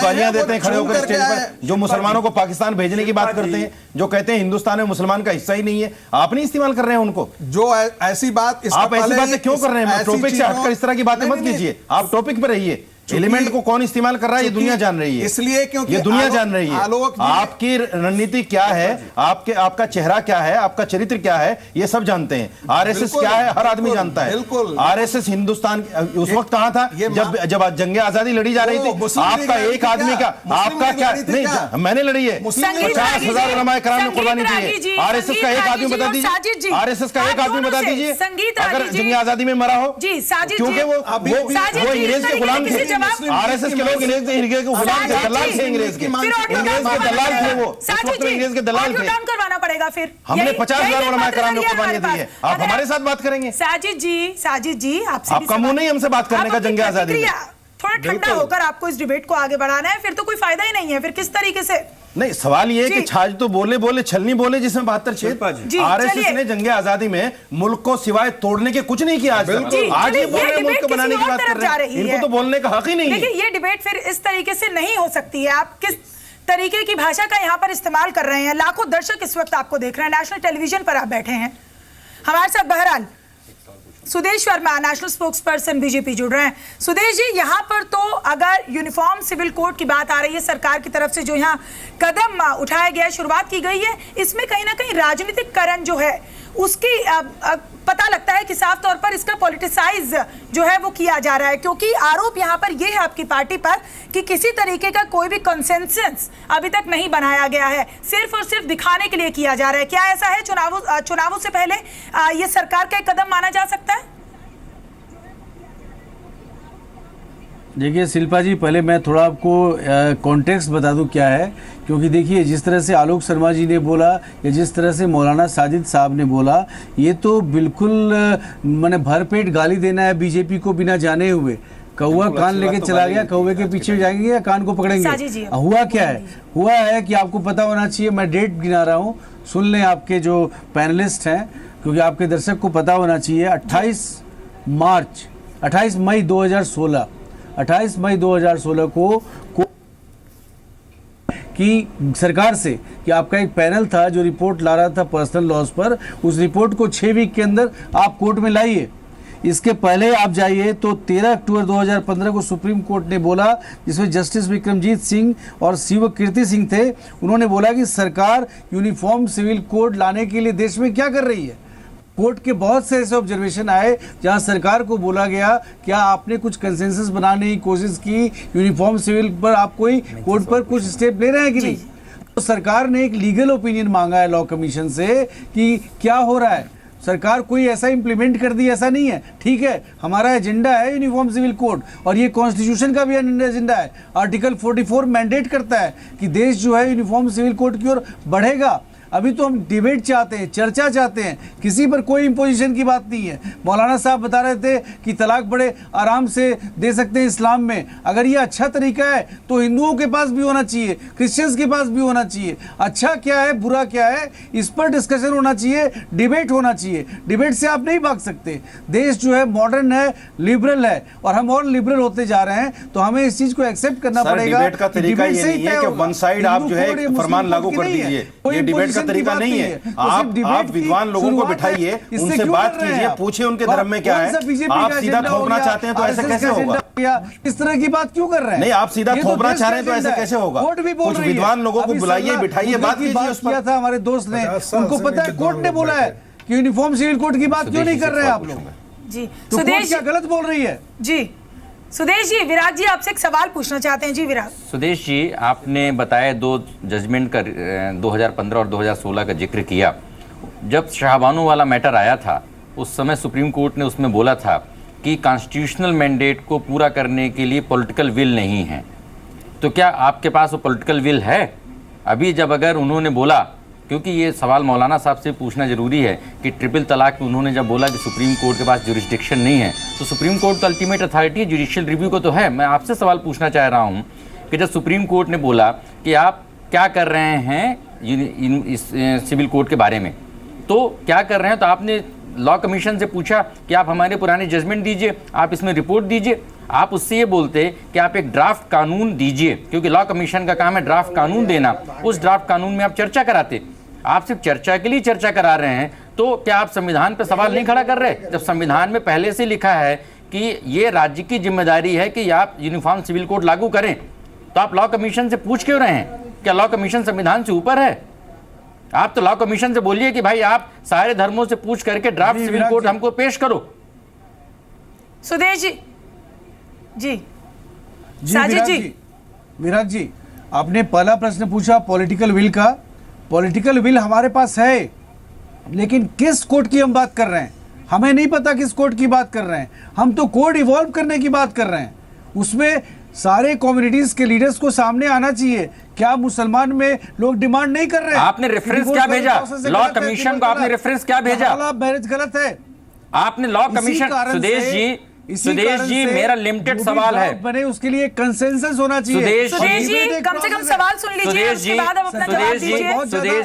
गालियां देते हैं खड़े होकर स्टेज पर, जो मुसलमानों को पाकिस्तान भेजने की बात करते हैं, जो कहते हैं हिंदुस्तान में मुसलमान का हिस्सा ही नहीं है, आप नहीं इस्तेमाल कर रहे हैं उनको। जो ऐसी बात, आप ऐसी बातें क्यों कर रहे हैं? टॉपिक से हटकर इस तरह की बातें मत कीजिए, आप टॉपिक पर रहिए। एलिमेंट को कौन इस्तेमाल कर रहा है ये दुनिया जान रही है, इसलिए क्योंकि ये दुनिया जान रही है। आपकी रणनीति क्या है, आपका चेहरा क्या है, आपका चरित्र क्या है, ये सब जानते हैं। आरएसएस क्या है हर आदमी जानता है। आरएसएस हिंदुस्तान उस वक्त कहां था जब जब जंगे आजादी लड़ी जा रही थी। आपका एक आदमी का, आपका क्या नहीं, मैंने लड़ी है, 50,000 उलमाए कराम ने कुर्बानी दी है। आरएसएस का एक आदमी बता दीजिए, आरएसएस का एक आदमी बता दीजिए अगर जंगे आजादी में मरा हो, क्योंकि वो अंग्रेज के गुलाम थे। आरएसएस के लोग अंग्रेज के गुलाम थे, दलाल थे, अंग्रेज के दलाल थे, वो अंग्रेज के दलाल थे। करवाना पड़ेगा फिर। हमने 50,000 उलमाए कराम ने कुर्बानी दी है। आप हमारे साथ बात करेंगे? साजिद जी आपका मुंह नहीं हमसे बात करने का जंगे आजादी में। थोड़ा ठंडा होकर आपको इस डिबेट को आगे बढ़ाना है, फिर तो कोई फायदा ही नहीं है। फिर किस तरीके से? नहीं, सवाल ये है कि छाछ तो बोले छलनी बोले जिसमें 72 छेद। आरएसएस ने जंगे आजादी में मुल्क को सिवाय तोड़ने के कुछ नहीं किया आज तक। आज ये बोल रहे हैं मुल्क को बनाने की बात कर रहे हैं, इनको तो बोलने का हक ही नहीं है। देखिए, ये डिबेट फिर इस तरीके से नहीं हो सकती है। आप किस तरीके की भाषा का यहाँ पर इस्तेमाल कर रहे हैं? लाखों दर्शक इस वक्त आपको देख रहे हैं, नेशनल टेलीविजन पर आप बैठे हैं हमारे साथ। बहरहाल Sudesh Verma, national spokes person BJP, जुड़ रहे हैं। सुदेश जी, यहाँ पर तो अगर यूनिफॉर्म सिविल कोड की बात आ रही है, सरकार की तरफ से जो यहाँ कदम उठाया गया, शुरुआत की गई है, इसमें कहीं ना कहीं राजनीतिकरण जो है उसकी पता लगता है कि साफ तौर पर इसका पॉलिटिसाइज जो है वो किया जा रहा है, क्योंकि आरोप यहाँ पर ये है आपकी पार्टी पर कि किसी तरीके का कोई भी कंसेंसस अभी तक नहीं बनाया गया है, सिर्फ और सिर्फ दिखाने के लिए किया जा रहा है। क्या ऐसा है? चुनावों से पहले ये सरकार का एक कदम माना जा सकता है? देखिए शिल्पा जी, पहले मैं थोड़ा आपको कॉन्टेक्स्ट बता दूं क्या है, क्योंकि देखिए जिस तरह से आलोक शर्मा जी ने बोला या जिस तरह से मौलाना साजिद साहब ने बोला, ये तो बिल्कुल मैंने भरपेट गाली देना है बीजेपी को बिना जाने हुए। कौवा कान लेके चला गया, कौवे के पीछे जाएंगे या कान को पकड़ेंगे? हुआ क्या है? हुआ है कि आपको पता होना चाहिए, मैं डेट गिना रहा हूँ, सुन लें आपके जो पैनलिस्ट हैं, क्योंकि आपके दर्शक को पता होना चाहिए। 28 मई 2016 को कि सरकार से कि आपका एक पैनल था जो रिपोर्ट ला रहा था पर्सनल लॉस पर, उस रिपोर्ट को 6 वीक के अंदर आप कोर्ट में लाइए। इसके पहले आप जाइए तो 13 अक्टूबर 2015 को सुप्रीम कोर्ट ने बोला, जिसमें जस्टिस विक्रमजीत सिंह और शिव कीर्ति सिंह थे, उन्होंने बोला कि सरकार यूनिफॉर्म सिविल कोड लाने के लिए देश में क्या कर रही है। कोर्ट के बहुत से ऐसे ऑब्जर्वेशन आए जहां सरकार को बोला गया, क्या आपने कुछ कंसेंसस बनाने की कोशिश की यूनिफॉर्म सिविल पर, आप कोई कोर्ट पर कुछ स्टेप ले रहे हैं कि नहीं? तो तो सरकार ने एक लीगल ओपिनियन मांगा है लॉ कमीशन से कि क्या हो रहा है। सरकार कोई ऐसा इंप्लीमेंट कर दी ऐसा नहीं है, ठीक है, हमारा एजेंडा है यूनिफॉर्म सिविल कोड और ये कॉन्स्टिट्यूशन का भी एजेंडा है। आर्टिकल 44 मैंडेट करता है कि देश जो है यूनिफॉर्म सिविल कोड की ओर बढ़ेगा। अभी तो हम डिबेट चाहते हैं, चर्चा चाहते हैं, किसी पर कोई इम्पोजिशन की बात नहीं है। मौलाना साहब बता रहे थे कि तलाक बड़े आराम से दे सकते हैं इस्लाम में। अगर ये अच्छा तरीका है तो हिंदुओं के पास भी होना चाहिए, क्रिश्चियंस के पास भी होना चाहिए। अच्छा क्या है, बुरा क्या है, इस पर डिस्कशन होना चाहिए, डिबेट होना चाहिए। डिबेट से आप नहीं भाग सकते। देश जो है मॉडर्न है, लिबरल है और हम और लिबरल होते जा रहे हैं, तो हमें इस चीज को एक्सेप्ट करना पड़ेगा। डिबेट का तरीका ये नहीं है कि वन साइड आप जो है फरमान लागू कर दीजिए, ये डिबेट तरीका नहीं है। आप विद्वान लोगों को बिठाइए, उनसे बात कीजिए, पूछिए उनके धर्म में क्या है। आप सीधा थोपना चाहते हैं तो ऐसे कैसे होगा? इस तरह की बात क्यों कर रहे हैं? नहीं, आप सीधा थोपना चाह रहे हैं तो ऐसे कैसे होगा? कुछ विद्वान लोगों को बुलाइए, बिठाइए, बात कीजिए उस पर। किया था हमारे दोस्त ने, उनको पता है कोर्ट ने बोला है कि यूनिफॉर्म सिविल कोड की बात क्यों नहीं कर रहे हैं आप लोग? जी तो कोर्ट क्या गलत बोल रही है? जी सुदेश जी, विराट जी आपसे एक सवाल पूछना चाहते हैं। जी विराट। सुदेश जी, आपने बताया 2 जजमेंट का 2015 और 2016 का जिक्र किया। जब शाहबानो वाला मैटर आया था उस समय सुप्रीम कोर्ट ने उसमें बोला था कि कॉन्स्टिट्यूशनल मैंडेट को पूरा करने के लिए पॉलिटिकल विल नहीं है। तो क्या आपके पास वो पॉलिटिकल विल है? अभी जब अगर उन्होंने बोला, क्योंकि ये सवाल मौलाना साहब से पूछना जरूरी है कि ट्रिपल तलाक में उन्होंने जब बोला कि सुप्रीम कोर्ट के पास जुरिस्डिक्शन नहीं है, तो सुप्रीम कोर्ट तो अल्टीमेट अथॉरिटी है, जुडिशियल रिव्यू को तो है। मैं आपसे सवाल पूछना चाह रहा हूँ कि जब सुप्रीम कोर्ट ने बोला कि आप क्या कर रहे हैं इस सिविल कोड के बारे में, तो क्या कर रहे हैं, तो आपने लॉ कमीशन से पूछा कि आप हमारे पुराने जजमेंट दीजिए, आप इसमें रिपोर्ट दीजिए। आप उससे ये बोलते कि आप एक ड्राफ्ट कानून दीजिए, क्योंकि लॉ कमीशन का काम है ड्राफ्ट कानून देना। उस ड्राफ्ट कानून में आप चर्चा कराते। आप सिर्फ चर्चा के लिए चर्चा करा रहे हैं, तो क्या आप संविधान पर सवाल नहीं खड़ा कर रहे? जब संविधान में पहले से लिखा है कि ये राज्य की जिम्मेदारी है कि आप यूनिफॉर्म सिविल कोड लागू करें, तो आप लॉ कमीशन से पूछ क्यों रहे हैं? क्या लॉ कमीशन संविधान से ऊपर है? आप तो लॉ कमीशन से बोलिए कि भाई आप सारे धर्मों से पूछ करके ड्राफ्ट सिविल कोड हमको पेश करो। सुदेश जी। जी साजिद जी। विराट जी, आपने पहला प्रश्न पूछा पॉलिटिकल विल का। पॉलिटिकल विल हमारे पास है, लेकिन किस कोड की हम बात कर रहे हैं हमें नहीं पता किस कोड की बात कर रहे हैं। हम तो कोड इवॉल्व करने की बात कर रहे हैं। उसमें सारे कम्युनिटीज के लीडर्स को सामने आना चाहिए। क्या मुसलमान में लोग डिमांड नहीं कर रहे हैं? आपने रेफरेंस क्या भेजा लॉ कमीशन को? आपने रेफरेंस क्या भेजा? मैरिज गलत है, आपने लॉ कमीशन। सुदेश जी मेरा लिमिटेड सवाल है, बने उसके लिए कंसेंसस होना चाहिए। सुदेश जी कम से कम सवाल सुन लीजिए, उसके बाद आप अपना जवाब दीजिए।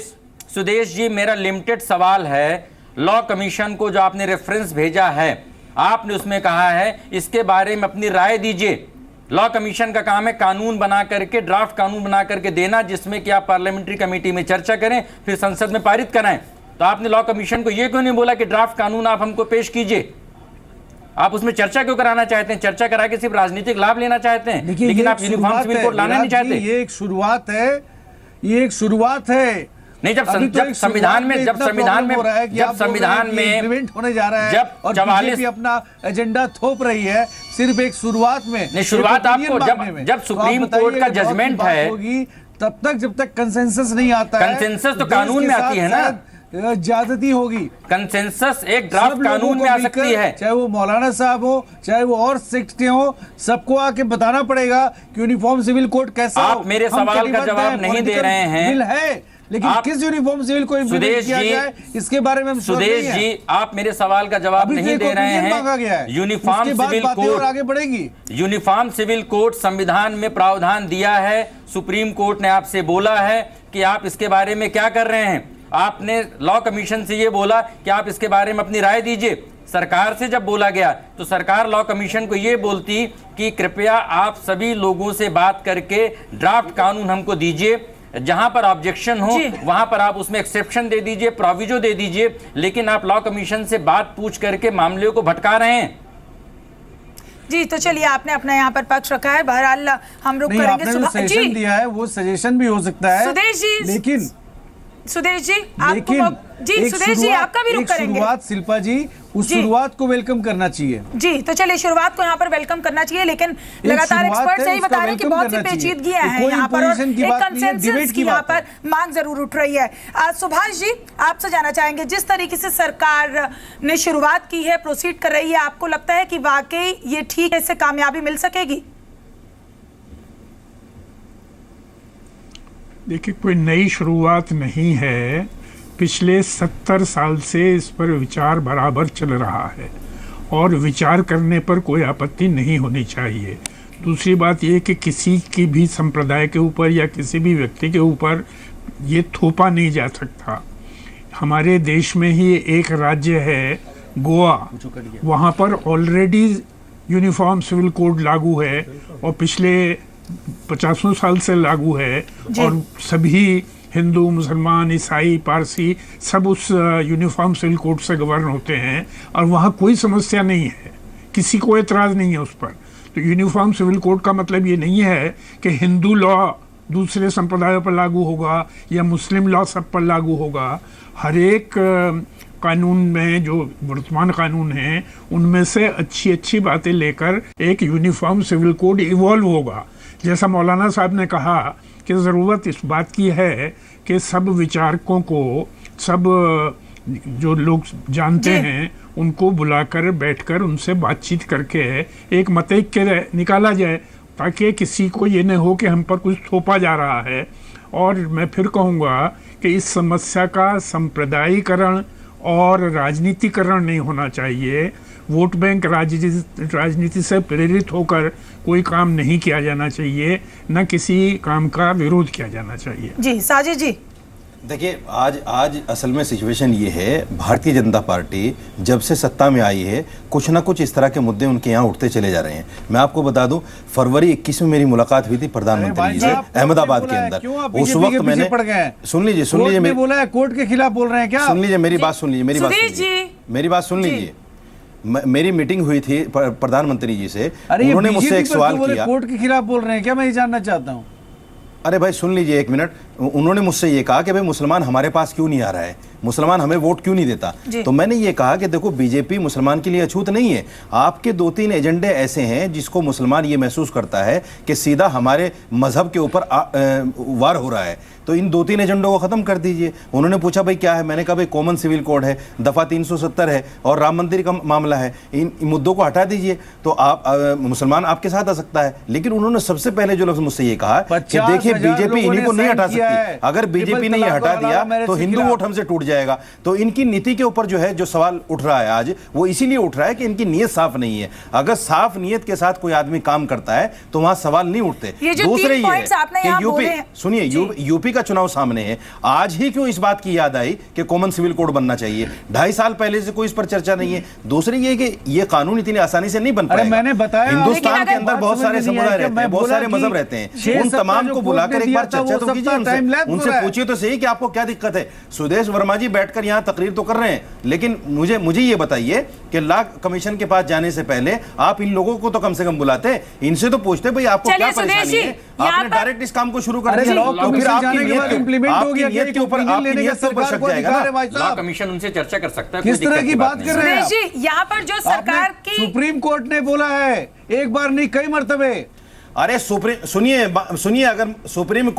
सुदेश जी मेरा लिमिटेड सवाल है, लॉ कमीशन को जो आपने रेफरेंस भेजा है, आपने उसमें कहा है इसके बारे में अपनी राय दीजिए। लॉ कमीशन का काम है कानून बना करके, ड्राफ्ट कानून बना करके देना, जिसमें कि आप पार्लियामेंट्री कमेटी में चर्चा करें, फिर संसद में पारित कराएं। तो आपने लॉ कमीशन को यह क्यों नहीं बोला कि ड्राफ्ट कानून आप हमको पेश कीजिए? आप उसमें चर्चा क्यों कराना चाहते हैं? चर्चा करा के सिर्फ राजनीतिक लाभ लेना चाहते हैं, लेकिन आप यूनिफॉर्म सिविल कोड लाना नहीं चाहते। ये एक शुरुआत है, ये एक शुरुआत है। नहीं, जब संविधान में होने जा रहा है, जब और बीजेपी अपना एजेंडा थोप रही है, सिर्फ एक शुरुआत में। नहीं, शुरुआत आपको जब सुप्रीम कोर्ट का जजमेंट है होगी, तब तक जब तक कंसेंसस नहीं आता है। कंसेंसस तो कानून में आती है ना, ज्यादती होगी। कंसेंसस एक ड्राफ्ट कानून में आ सकती है, चाहे वो मौलाना साहब हो, चाहे वो और सेक्ट के हो, सबको आके बताना पड़ेगा कि यूनिफॉर्म सिविल कोड कैसा हो। आप मेरे सवाल का जवाब नहीं दे रहे हैं। बिल है, लेकिन किस यूनिफॉर्म सिविल को इम्प्लीमेंट किया जाए इसके बारे में सुदेश जी आप मेरे सवाल का जवाब नहीं दे रहे हैं। यूनिफॉर्म सिविल कोड आगे बढ़ेगी। यूनिफॉर्म सिविल कोड संविधान में प्रावधान दिया है। सुप्रीम कोर्ट ने आपसे बोला है कि आप इसके बारे में क्या कर रहे हैं। आपने लॉ कमीशन से ये बोला कि आप इसके बारे में अपनी राय दीजिए। सरकार से जब बोला गया तो सरकार लॉ कमीशन को ये बोलती कि कृपया आप सभी लोगों से बात करके ड्राफ्ट कानून हमको दीजिए, जहां पर ऑब्जेक्शन हो वहां पर आप उसमें एक्सेप्शन दे दीजिए, प्रोविजो दे दीजिए। लेकिन आप लॉ कमीशन से बात पूछ करके मामले को भटका रहे हैं। जी तो चलिए, आपने अपना यहाँ पर पक्ष रखा है। बहरहाल हम रुक करेंगे। सजेशन दिया है, वो सजेशन भी हो सकता है सुदेश जी, लेकिन सुदेश जी आपको जी, सुदेश जी, आपका भी रुख करेंगे। शुरुआत शिल्पा जी, उस शुरुआत को वेलकम करना चाहिए। जी, तो चलिए शुरुआत को यहाँ पर वेलकम करना चाहिए, लेकिन लगातार एक्सपर्ट यही बता रहे हैं कि बहुत सी पेचीदगियां हैं यहाँ पर और एक कंसेंसस की यहाँ पर मांग जरूर उठ रही है। सुभाष जी, आपसे जानना चाहेंगे, जिस तरीके से सरकार ने शुरुआत की है, प्रोसीड कर रही है, आपको लगता है कि वाकई ये ठीक है, इससे कामयाबी मिल सकेगी? देखिए, कोई नई शुरुआत नहीं है, पिछले 70 साल से इस पर विचार बराबर चल रहा है और विचार करने पर कोई आपत्ति नहीं होनी चाहिए। दूसरी बात ये कि किसी की भी संप्रदाय के ऊपर या किसी भी व्यक्ति के ऊपर ये थोपा नहीं जा सकता। हमारे देश में ही एक राज्य है गोवा, वहाँ पर ऑलरेडी यूनिफॉर्म सिविल कोड लागू है और पिछले 50 साल से लागू है और सभी हिंदू, मुसलमान, ईसाई, पारसी सब उस यूनिफॉर्म सिविल कोड से गवर्न होते हैं और वहाँ कोई समस्या नहीं है, किसी को एतराज़ नहीं है उस पर। तो यूनिफॉर्म सिविल कोड का मतलब ये नहीं है कि हिंदू लॉ दूसरे संप्रदायों पर लागू होगा या मुस्लिम लॉ सब पर लागू होगा। हर एक कानून में जो वर्तमान कानून हैं उनमें से अच्छी अच्छी बातें लेकर एक यूनिफॉर्म सिविल कोड इवॉल्व होगा। जैसा मौलाना साहब ने कहा कि ज़रूरत इस बात की है कि सब विचारकों को, सब जो लोग जानते हैं उनको बुलाकर बैठकर उनसे बातचीत करके एक मतैक्य निकाला जाए, ताकि किसी को ये न हो कि हम पर कुछ थोपा जा रहा है। और मैं फिर कहूँगा कि इस समस्या का सांप्रदायिकरण और राजनीतिकरण नहीं होना चाहिए। वोट बैंक राजनीति से प्रेरित होकर कोई काम नहीं किया जाना चाहिए, न किसी काम का विरोध किया जाना चाहिए। जी, साजिद जी। देखिए, आज असल में सिचुएशन ये है, भारतीय जनता पार्टी जब से सत्ता में आई है कुछ ना कुछ इस तरह के मुद्दे उनके यहाँ उठते चले जा रहे हैं। मैं आपको बता दूं, फरवरी 21 में मेरी मुलाकात हुई थी प्रधानमंत्री जी से अहमदाबाद के अंदर। उस वक्त मैंने, सुन लीजिए, मैं बोला है कोर्ट के खिलाफ बोल रहे हैं क्या? सुन लीजिए मेरी बात, सुन लीजिए मेरी बात सुन लीजिए। मेरी मीटिंग हुई थी प्रधानमंत्री जी से, उन्होंने मुझसे एक सवाल किया। कोर्ट के खिलाफ बोल रहे हैं क्या? मैं ये जानना चाहता हूँ। अरे भाई सुन लीजिए एक मिनट। उन्होंने मुझसे ये कहा कि भाई मुसलमान हमारे पास क्यों नहीं आ रहा है, मुसलमान हमें वोट क्यों नहीं देता। तो मैंने ये कहा कि देखो, बीजेपी मुसलमान के लिए अछूत नहीं है। आपके 2-3 एजेंडे ऐसे हैं जिसको मुसलमान ये महसूस करता है कि सीधा हमारे मजहब के ऊपर वार हो रहा है, तो इन 2-3 एजेंडों को खत्म कर दीजिए। उन्होंने पूछा भाई क्या है, मैंने कहा भाई कॉमन सिविल कोड है, दफा 370 है और राम मंदिर का मामला है, इन मुद्दों को हटा दीजिए तो आप मुसलमान आपके साथ आ सकता है। लेकिन उन्होंने सबसे पहले जो लफ्ज मुझसे ये कहा कि देखिए बीजेपी इन्हीं को नहीं हटा सकती, अगर बीजेपी ने ये हटा दिया तो हिंदू वोट हमसे टूट जाएगा। तो इनकी नीति के ऊपर जो है जो सवाल उठ रहा है आज, वो इसीलिए उठ रहा है कि इनकी नीयत साफ नहीं है। अगर साफ नीयत के साथ कोई आदमी काम करता है तो वहां सवाल नहीं उठते। दूसरे ये है कि यूपी, सुनिए, यूपी का चुनाव सामने है, आज ही क्यों इस बात की याद आई कि कॉमन सिविल कोड बनना चाहिए? 2.5 साल पहले से कोई इस पर चर्चा नहीं है। दूसरी ये कि ये कानून इतनी आसानी से नहीं बन पाएगा। मैंने बताया हिंदुस्तान के अंदर बहुत सारे समुदाय रहते हैं, बहुत सारे मजहब रहते हैं, उन तमाम को बुलाकर एक बार चर्चा तो कीजिए उनसे पूछिए तो सही कि आपको क्या दिक्कत है। सुदेश वर्मा जी बैठकर यहाँ तकरीर तो कर रहे हैं, लेकिन मुझे ये बताइए कि लॉ कमीशन के पास जाने से पहले आप इन लोगों को तो कम से कम बुलाते, इनसे तो पूछते भाई आपको क्या परेशानी है। आपने डायरेक्ट इस काम को शुरू कर दिया तो फिर आपकी नीयत के ऊपर शक जाएगा ना। लॉ कमीशन उनसे चर्चा कर सकता है। किस तरह की बात कर रहे हैं जी? यहाँ पर जो सरकार की, सुप्रीम कोर्ट ने बोला है एक बार नहीं कई मर्तबे। अरे सुनिए, अगर सुप्रीम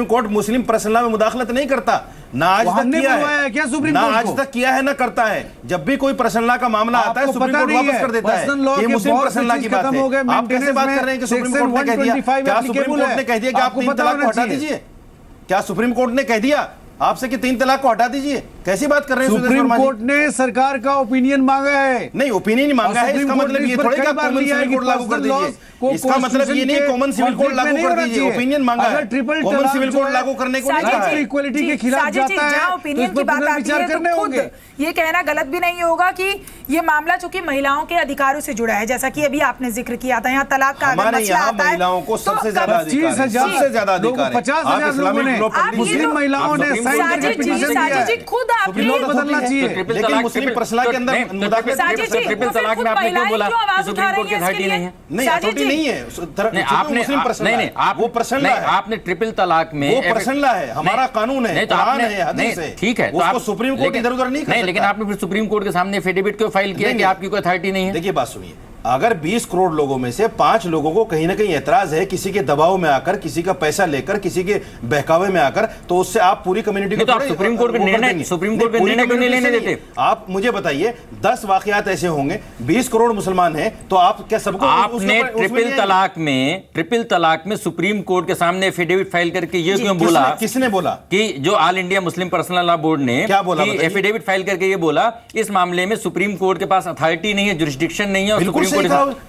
कोर्ट मुस्लिम पर्सनल लॉ में मुदाखलत नहीं करता, ना आज तक किया है, क्या सुप्रीम ना आज तक किया है ना करता है। जब भी कोई पर्सनल लॉ का मामला आता है सुप्रीम कोर्ट वापस कर देता है। ये मुस्लिम पर्सनल लॉ की बात है। आप कैसे बात कर रहे हैं कि सुप्रीम कोर्ट ने कह दिया? क्या सुप्रीम कोर्ट ने कह दिया कि आप 3 तलाक को हटा दीजिए? क्या सुप्रीम कोर्ट ने कह दिया आपसे कि 3 तलाक को हटा दीजिए? कैसी बात कर रहे हैं? सुप्रीम कोर्ट ने सरकार का ओपिनियन मांगा है। नहीं, ओपिनियन मांगा है, इसका मतलब ये थोड़ी कि कॉमन सिविल कोड लागू कर दीजिए। इसका मतलब ये नहीं कॉमन सिविल कोड लागू कर दीजिए, ओपिनियन मांगा है। कॉमन सिविल कोड लागू करने को नहीं कहा है। इक्वलिटी के खिलाफ जाता है, ओपिनियन की बात आती है तो खुद ये कहना गलत भी नहीं होगा कि ये मामला चूंकि महिलाओं के अधिकारों से जुड़ा है, जैसा कि अभी आपने जिक्र किया था। यहाँ तलाक का हमारे यहाँ महिलाओं को सबसे ज्यादा अधिकार है, सबसे ज्यादा अधिकार है। 50,000 लोगों ने, मुस्लिम महिलाओं ने साजिद जी खुद आपने बदलना चाहिए, लेकिन मुस्लिम पर्सनल के अंदर ट्रिपल तलाक में आपने क्यों बोला कि सुप्रीम कोर्ट की अथॉरिटी नहीं है? नहीं, अथॉरिटी नहीं है। आपने मुस्लिम पर्सनल नहीं, आप वो पर्सनल है, आपने ट्रिपल तलाक में वो पर्सनल है, हमारा कानून है, कुरान है, हदीस है, ठीक है, तो उसको आप सुप्रीम कोर्ट इधर उधर नहीं कर सकता। लेकिन आपने फिर सुप्रीम कोर्ट के सामने एफिडेविट क्यों फाइल किया कि आपकी कोई अथॉरिटी नहीं है? देखिए बात सुनिए, अगर 20 करोड़ लोगों में से 5 लोगों को कहीं ना कहीं ऐतराज है, किसी के दबाव में आकर, किसी का पैसा लेकर, किसी के बहकावे में आकर, तो उससे आप पूरी कम्युनिटी को तो आप सुप्रीम कोर्ट के निर्णय क्यों नहीं लेने देते? आप मुझे बताइए 10 वाकयात ऐसे होंगे, 20 करोड़ मुसलमान हैं, तो आप क्या सबको आपने ट्रिपल तलाक में सुप्रीम कोर्ट के सामने एफिडेविट फाइल करके ये क्यों बोला? किसने बोला? कि जो all India Muslim personal law board ने क्या बोला? एफिडेविट फाइल करके ये बोला इस मामले में सुप्रीम कोर्ट के पास अथॉरिटी नहीं है, जुरिस्डिक्शन नहीं है, और सुप्रीम कोर्ट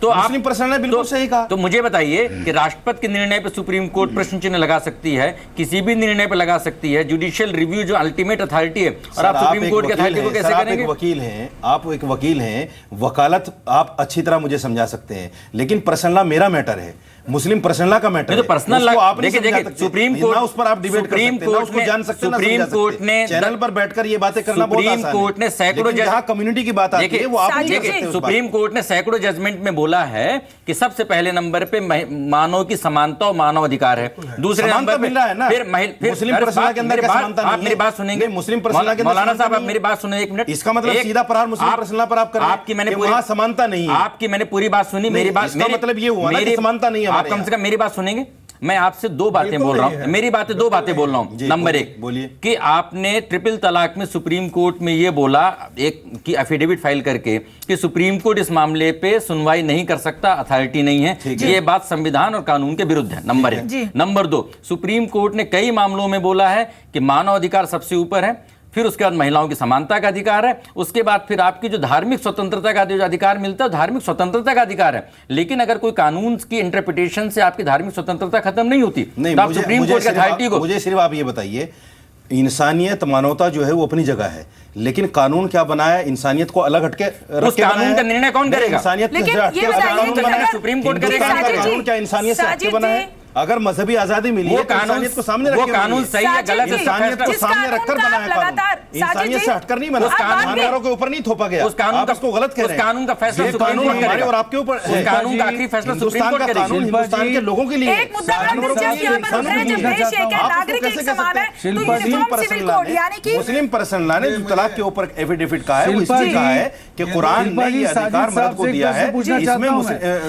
तो आप मुस्लिम पर्सनल ने बिल्कुल सही कहा। तो मुझे बताइए कि राष्ट्रपति के निर्णय पर सुप्रीम कोर्ट प्रश्न चिन्ह लगा सकती है, किसी भी निर्णय पर लगा सकती है, जुडिशियल रिव्यू जो अल्टीमेट अथॉरिटी है, और आप सुप्रीम कोर्ट की अथॉरिटी को कैसे करेंगे? आप एक वकील हैं, वकालत आप अच्छी तरह मुझे समझा सकते हैं, लेकिन पर्सनल लॉ मेरा मैटर है, मुस्लिम पर्सनल का मैटर तो पर्सनल देखिए सुप्रीम कोर्ट उस पर आप डिबेट कर सकते हैं, उसको जान सकते हैं, सुप्रीम कोर्ट ने चैनल पर बैठकर ये बातें करना बहुत आसान है। सुप्रीम कोर्ट ने सैकड़ों जहां कम्युनिटी की बात आती है वो आप नहीं कर सकते। सुप्रीम कोर्ट ने सैकड़ों जजमेंट में बोला है कि सबसे पहले नंबर पे मानव की समानता और मानव अधिकार है, दूसरे नंबर पे फिर मुस्लिम पर्सनल के अंदर समानता नहीं है। आप मेरी बात सुनेंगे? मुस्लिम पर्सनल के मौलाना साहब आप मेरी बात सुने एक मिनट। इसका मतलब सीधा प्रहार मुस्लिम पर्सनल पर आप कर रहे हैं। आपकी मैंने वहां समानता नहीं है। आपकी मैंने पूरी बात सुनी, मेरी बात इसका मतलब ये हुआ ना कि समानता नहीं है। आप कम से कम मेरी बात सुनेंगे। मैं आपसे दो बातें बोल रहा हूं, मेरी बातें दो बातें बोल रहा हूं। नंबर एक, बोलिए कि आपने ट्रिपल तलाक में सुप्रीम कोर्ट में ये बोला एक की एफिडेविट फाइल करके कि सुप्रीम कोर्ट इस मामले पे सुनवाई नहीं कर सकता, अथॉरिटी नहीं है, ये बात संविधान और कानून के विरुद्ध है। नंबर एक। नंबर दो, सुप्रीम कोर्ट ने कई मामलों में बोला है कि मानव अधिकार सबसे ऊपर है, फिर उसके बाद महिलाओं की समानता का अधिकार है, उसके बाद फिर आपकी जो धार्मिक स्वतंत्रता का जो अधिकार मिलता है धार्मिक स्वतंत्रता का अधिकार है। लेकिन अगर कोई कानून की इंटरप्रिटेशन से आपकी धार्मिक स्वतंत्रता खत्म नहीं होती, नहीं, तो आप सुप्रीम कोर्ट की अथॉरिटी को मुझे सिर्फ आप ये बताइए, इंसानियत मानवता जो है वो अपनी जगह है, लेकिन कानून क्या बनाया, इंसानियत को अलग हटके उस कानून का निर्णय कौन करेगा? इंसानियत सुप्रीम कोर्ट करेगा। कानून क्या इंसानियत से हटके बना है? अगर मजहबी आजादी मिली है तो इंसानियत को सामने वो कानून सही है गलत है, इंसानियत को सामने रखकर बना है कानून, इंसानियत से हटकर नहीं बना, जानवरों के ऊपर नहीं थोपा गया। उस कानून का उसको गलत कह रहे हैं। कानून का फैसला सुप्रीम कोर्ट हमारे और आपके ऊपर है। कानून का आखिरी फैसला सुप्रीम कोर्ट करेगी। कानून हिंदुस्तान के लोगों के लिए एक मुद्दा नागरिक के समान है, तो यूनिफॉर्म सिविल कोड यानी कि मुस्लिम पर्सनल लॉ ने जो तलाक के ऊपर एफिडेविट कहा है वो इसलिए कहा है कि कुरान ने ये अधिकार मर्द को दिया है। इसमें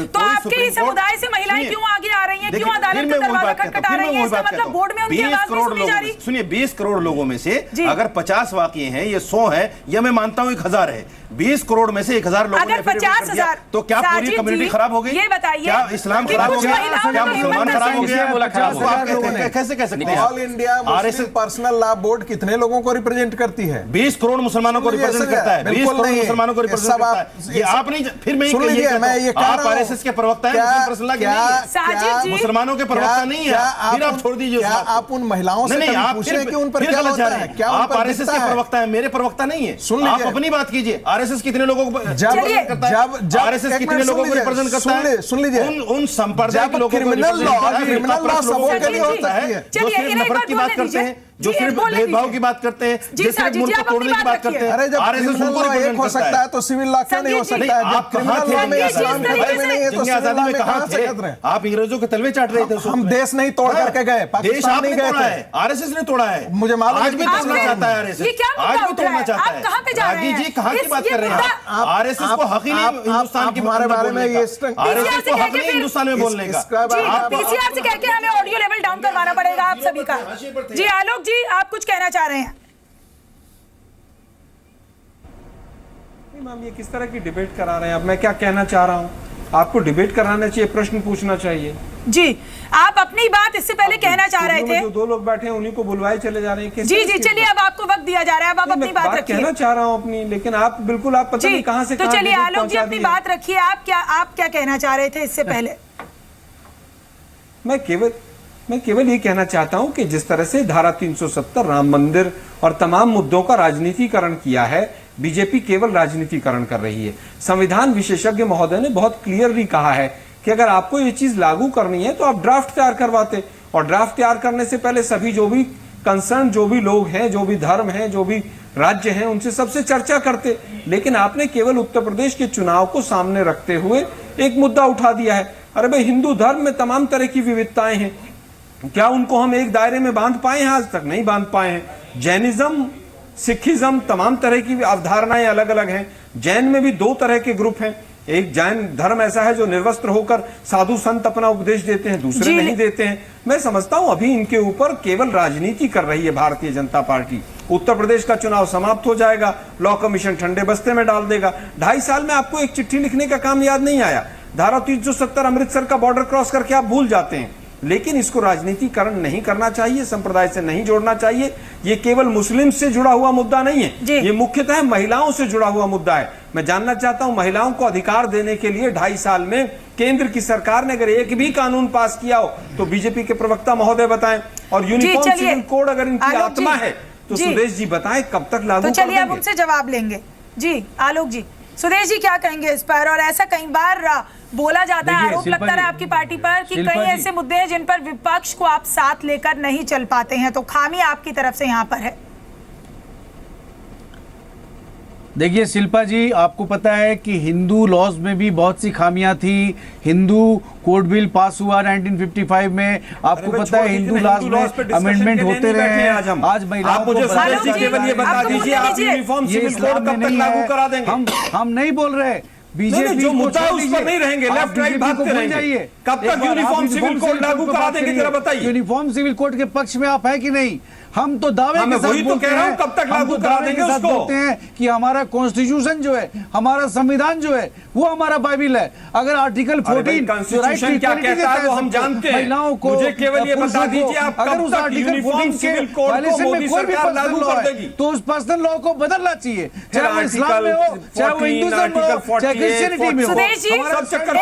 तो आपके इस समुदाय से महिलाएं क्यों आगे आ रही हैं, क्यों अदालत का दरवाजा खटखटा रही हैं? इसका मतलब बोर्ड में उनकी आवाज नहीं सुनी जा रही। सुनिए, 20 करोड़ लोगों में से अगर 50 वाकये हैं, ये 100 है, या मैं मानता हूं 1000 है, 20 करोड़ में से 1000 लोगों ने 50,000 तो क्या पूरी कम्युनिटी खराब हो गई? ये बताइए, क्या इस्लाम खराब हो गया? क्या मुसलमान खराब हो गया? कैसे कह सकते हैं? All India Muslim personal law board कितने लोगों को रिप्रेजेंट करती है? 20 करोड़ मुसलमानों को रिप्रेजेंट करता है। 20 करोड़ मुसलमानों को रिप्रेजेंट करता है। ये आप नहीं, फिर मैं ये आप आरएसएस के प्रवक्ता हैं, मुस्लिम पर्सनल लॉ के नहीं है, मुसलमानों के प्रवक्ता नहीं है, फिर आप छोड़ दीजिए। क्या आप उन महिलाओं से नहीं, आप पूछें कि उन पर क्या होता है? क्या आप आरएसएस के प्रवक्ता हैं, मेरे प्रवक्ता नहीं है। सुन लीजिए, आप अपनी बात कीजिए। आरएसएस कितने लोगों को जब आरएसएस कितने लोगों को रिप्रेजेंट करता है? सुन लीजिए, उन संप्रदाय के लोगों को क्रिमिनल लॉ सबों के लिए होता है, जो सिर्फ नफरत की बात करते हैं, जो सिर्फ भेदभाव की बात करते हैं, जो सिर्फ मुल्क को तोड़ने की बात करते हैं। अरे जब क्रिमिनल लॉ एक हो सकता है तो सिविल लॉ क्यों नहीं हो सकता है? आप कहां थे? आजादी में कहां थे? आप अंग्रेजों के तलवे चाट रहे थे। हम देश नहीं तोड़ करके गए, पाकिस्तान नहीं गए थे, आरएसएस ने तोड़ा है। मुझे मालूम, आज भी तोड़ना चाहता है आरएसएस, आज भी तोड़ना चाहता है। रागी जी कहां की बात कर रहे हैं? आरएसएस को हक ही नहीं हिंदुस्तान के हमारे बारे में ये आरएसएस को हक नहीं हिंदुस्तान में बोलने का। पीसीआर से कह के हमें ऑडियो लेवल डाउन करवाना पड़ेगा आप सभी का। जी आलोक जी, आप कुछ कहना चाह रहे हैं? मैम, ये किस तरह की डिबेट करा रहे हैं? अब मैं क्या कहना चाह रहा हूँ, आपको डिबेट कराना चाहिए, प्रश्न पूछना चाहिए। जी, आप अपनी बात इससे पहले कहना चाह रहे थे। जो दो लोग बैठे हैं उन्हीं को बुलवाए चले जा रहे हैं। जी जी, चलिए अब आपको वक्त दिया जा रहा है, अब आप अपनी बात रखिए। कहना चाह रहा हूँ अपनी, लेकिन आप बिल्कुल आप पता नहीं कहां से तो चलिए आलोक जी अपनी बात रखिए। आप क्या कहना चाह रहे थे इससे पहले? मैं केवल ये कहना चाहता हूं कि जिस तरह से धारा 370 राम मंदिर और तमाम मुद्दों का राजनीतिकरण किया है, बीजेपी केवल राजनीतिकरण कर रही है। संविधान विशेषज्ञ महोदय ने बहुत क्लियरली कहा है कि अगर आपको ये चीज लागू करनी है तो आप ड्राफ्ट तैयार करवाते, और ड्राफ्ट तैयार करने से पहले सभी जो भी कंसर्न, जो भी लोग हैं, जो भी धर्म हैं, जो भी राज्य हैं उनसे सबसे चर्चा करते, लेकिन आपने केवल उत्तर प्रदेश के चुनाव को सामने रखते हुए एक मुद्दा उठा दिया है। अरे भाई, हिंदू धर्म में तमाम तरह की विविधताएं हैं, क्या उनको हम एक दायरे में बांध पाए हैं? आज तक नहीं बांध पाए हैं। जैनिज्म, सिखिज्म, तमाम तरह की अवधारणाएं अलग अलग हैं। जैन में भी 2 तरह के ग्रुप हैं। एक जैन धर्म ऐसा है जो निर्वस्त्र होकर साधु संत अपना उपदेश देते हैं, दूसरे नहीं देते हैं। मैं समझता हूं अभी इनके ऊपर केवल राजनीति कर रही है भारतीय जनता पार्टी। उत्तर प्रदेश का चुनाव समाप्त हो जाएगा, लॉ कमीशन ठंडे बस्ते में डाल देगा। 2.5 साल में आपको एक चिट्ठी लिखने का काम याद नहीं आया। धारा 370 अमृतसर का बॉर्डर क्रॉस करके आप भूल जाते हैं। लेकिन इसको राजनीतिकरण नहीं करना चाहिए, संप्रदाय से नहीं जोड़ना चाहिए। ये केवल मुस्लिम से जुड़ा हुआ मुद्दा नहीं है, ये मुख्यतः महिलाओं से जुड़ा हुआ मुद्दा है। मैं जानना चाहता हूं, महिलाओं को अधिकार देने के लिए 2.5 साल में केंद्र की सरकार ने अगर एक भी कानून पास किया हो तो बीजेपी के प्रवक्ता महोदय बताएं। और यूनिफॉर्म सिविल कोड अगर इनकी आत्मा है तो सुदेश जी बताएं कब तक लागू कर देंगे? चलिए अब उनसे जवाब लेंगे। जी आलोक जी, सुदेश जी क्या कहेंगे इस पर? और ऐसा कई बार बोला जाता है, आरोप लगता है आपकी पार्टी पर कि कई ऐसे मुद्दे हैं जिन पर विपक्ष को आप साथ लेकर नहीं चल पाते हैं, तो खामी आपकी तरफ से यहाँ पर है। देखिए शिल्पा जी, आपको पता है कि हिंदू लॉज में भी बहुत सी खामियां थी। हिंदू कोड बिल पास हुआ 1955 में, आपको पता है हिंदू लॉज में अमेंडमेंट होते रहे हैं। आज महिलाओं को केवल ये बता दीजिए आप यूनिफॉर्म सिविल कोड कब तक लागू करा देंगे? हम नहीं बोल रहे, बीजेपी जो मुद्दा उस पर नहीं रहेंगे, लेफ्ट राइट भागते रहेंगे। कब तक यूनिफॉर्म सिविल कोड लागू करा देंगे जरा बताइए? यूनिफॉर्म सिविल कोड के पक्ष में आप है कि नहीं? हम तो दावे के साथ वही तो कह रहा हूं, कब तक लागू करा देंगे उसको? बोलते हैं कि हमारा कॉन्स्टिट्यूशन जो है, हमारा संविधान जो है, वो हमारा बाइबिल है। अगर आर्टिकल 14 कॉन्स्टिट्यूशन क्या कहता है वो हम जानते हैं। महिलाओं को, मुझे केवल ये बता दीजिए आप कब तक यूनिफॉर्म सिविल कोड को मोदी सरकार लागू कर देगी? तो उस पर्सनल लॉ को बदलना चाहिए, चाहे वो इस्लाम में हो, चाहे वो हिंदुइज्म में हो, चाहे क्रिश्चियनिटी में हो। सब चक्कर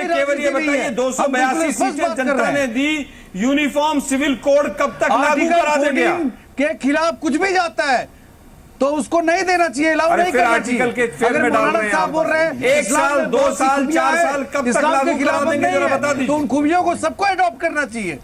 केवल ये बताइए 282 सीटें जनता ने दी, यूनिफॉर्म सिविल कोड कब तक लागू करा देंगे? के खिलाफ कुछ भी जाता है तो उसको नहीं देना चाहिए, अलाउ नहीं करना चाहिए। आर्टिकल के फेर में डाल रहे हैं, बोल रहे हैं 1 साल 2 साल 4 साल कब तक लागू करा देंगे जरा बता दीजिए? तो उन खूबियों को सबको अडॉप्ट करना चाहिए,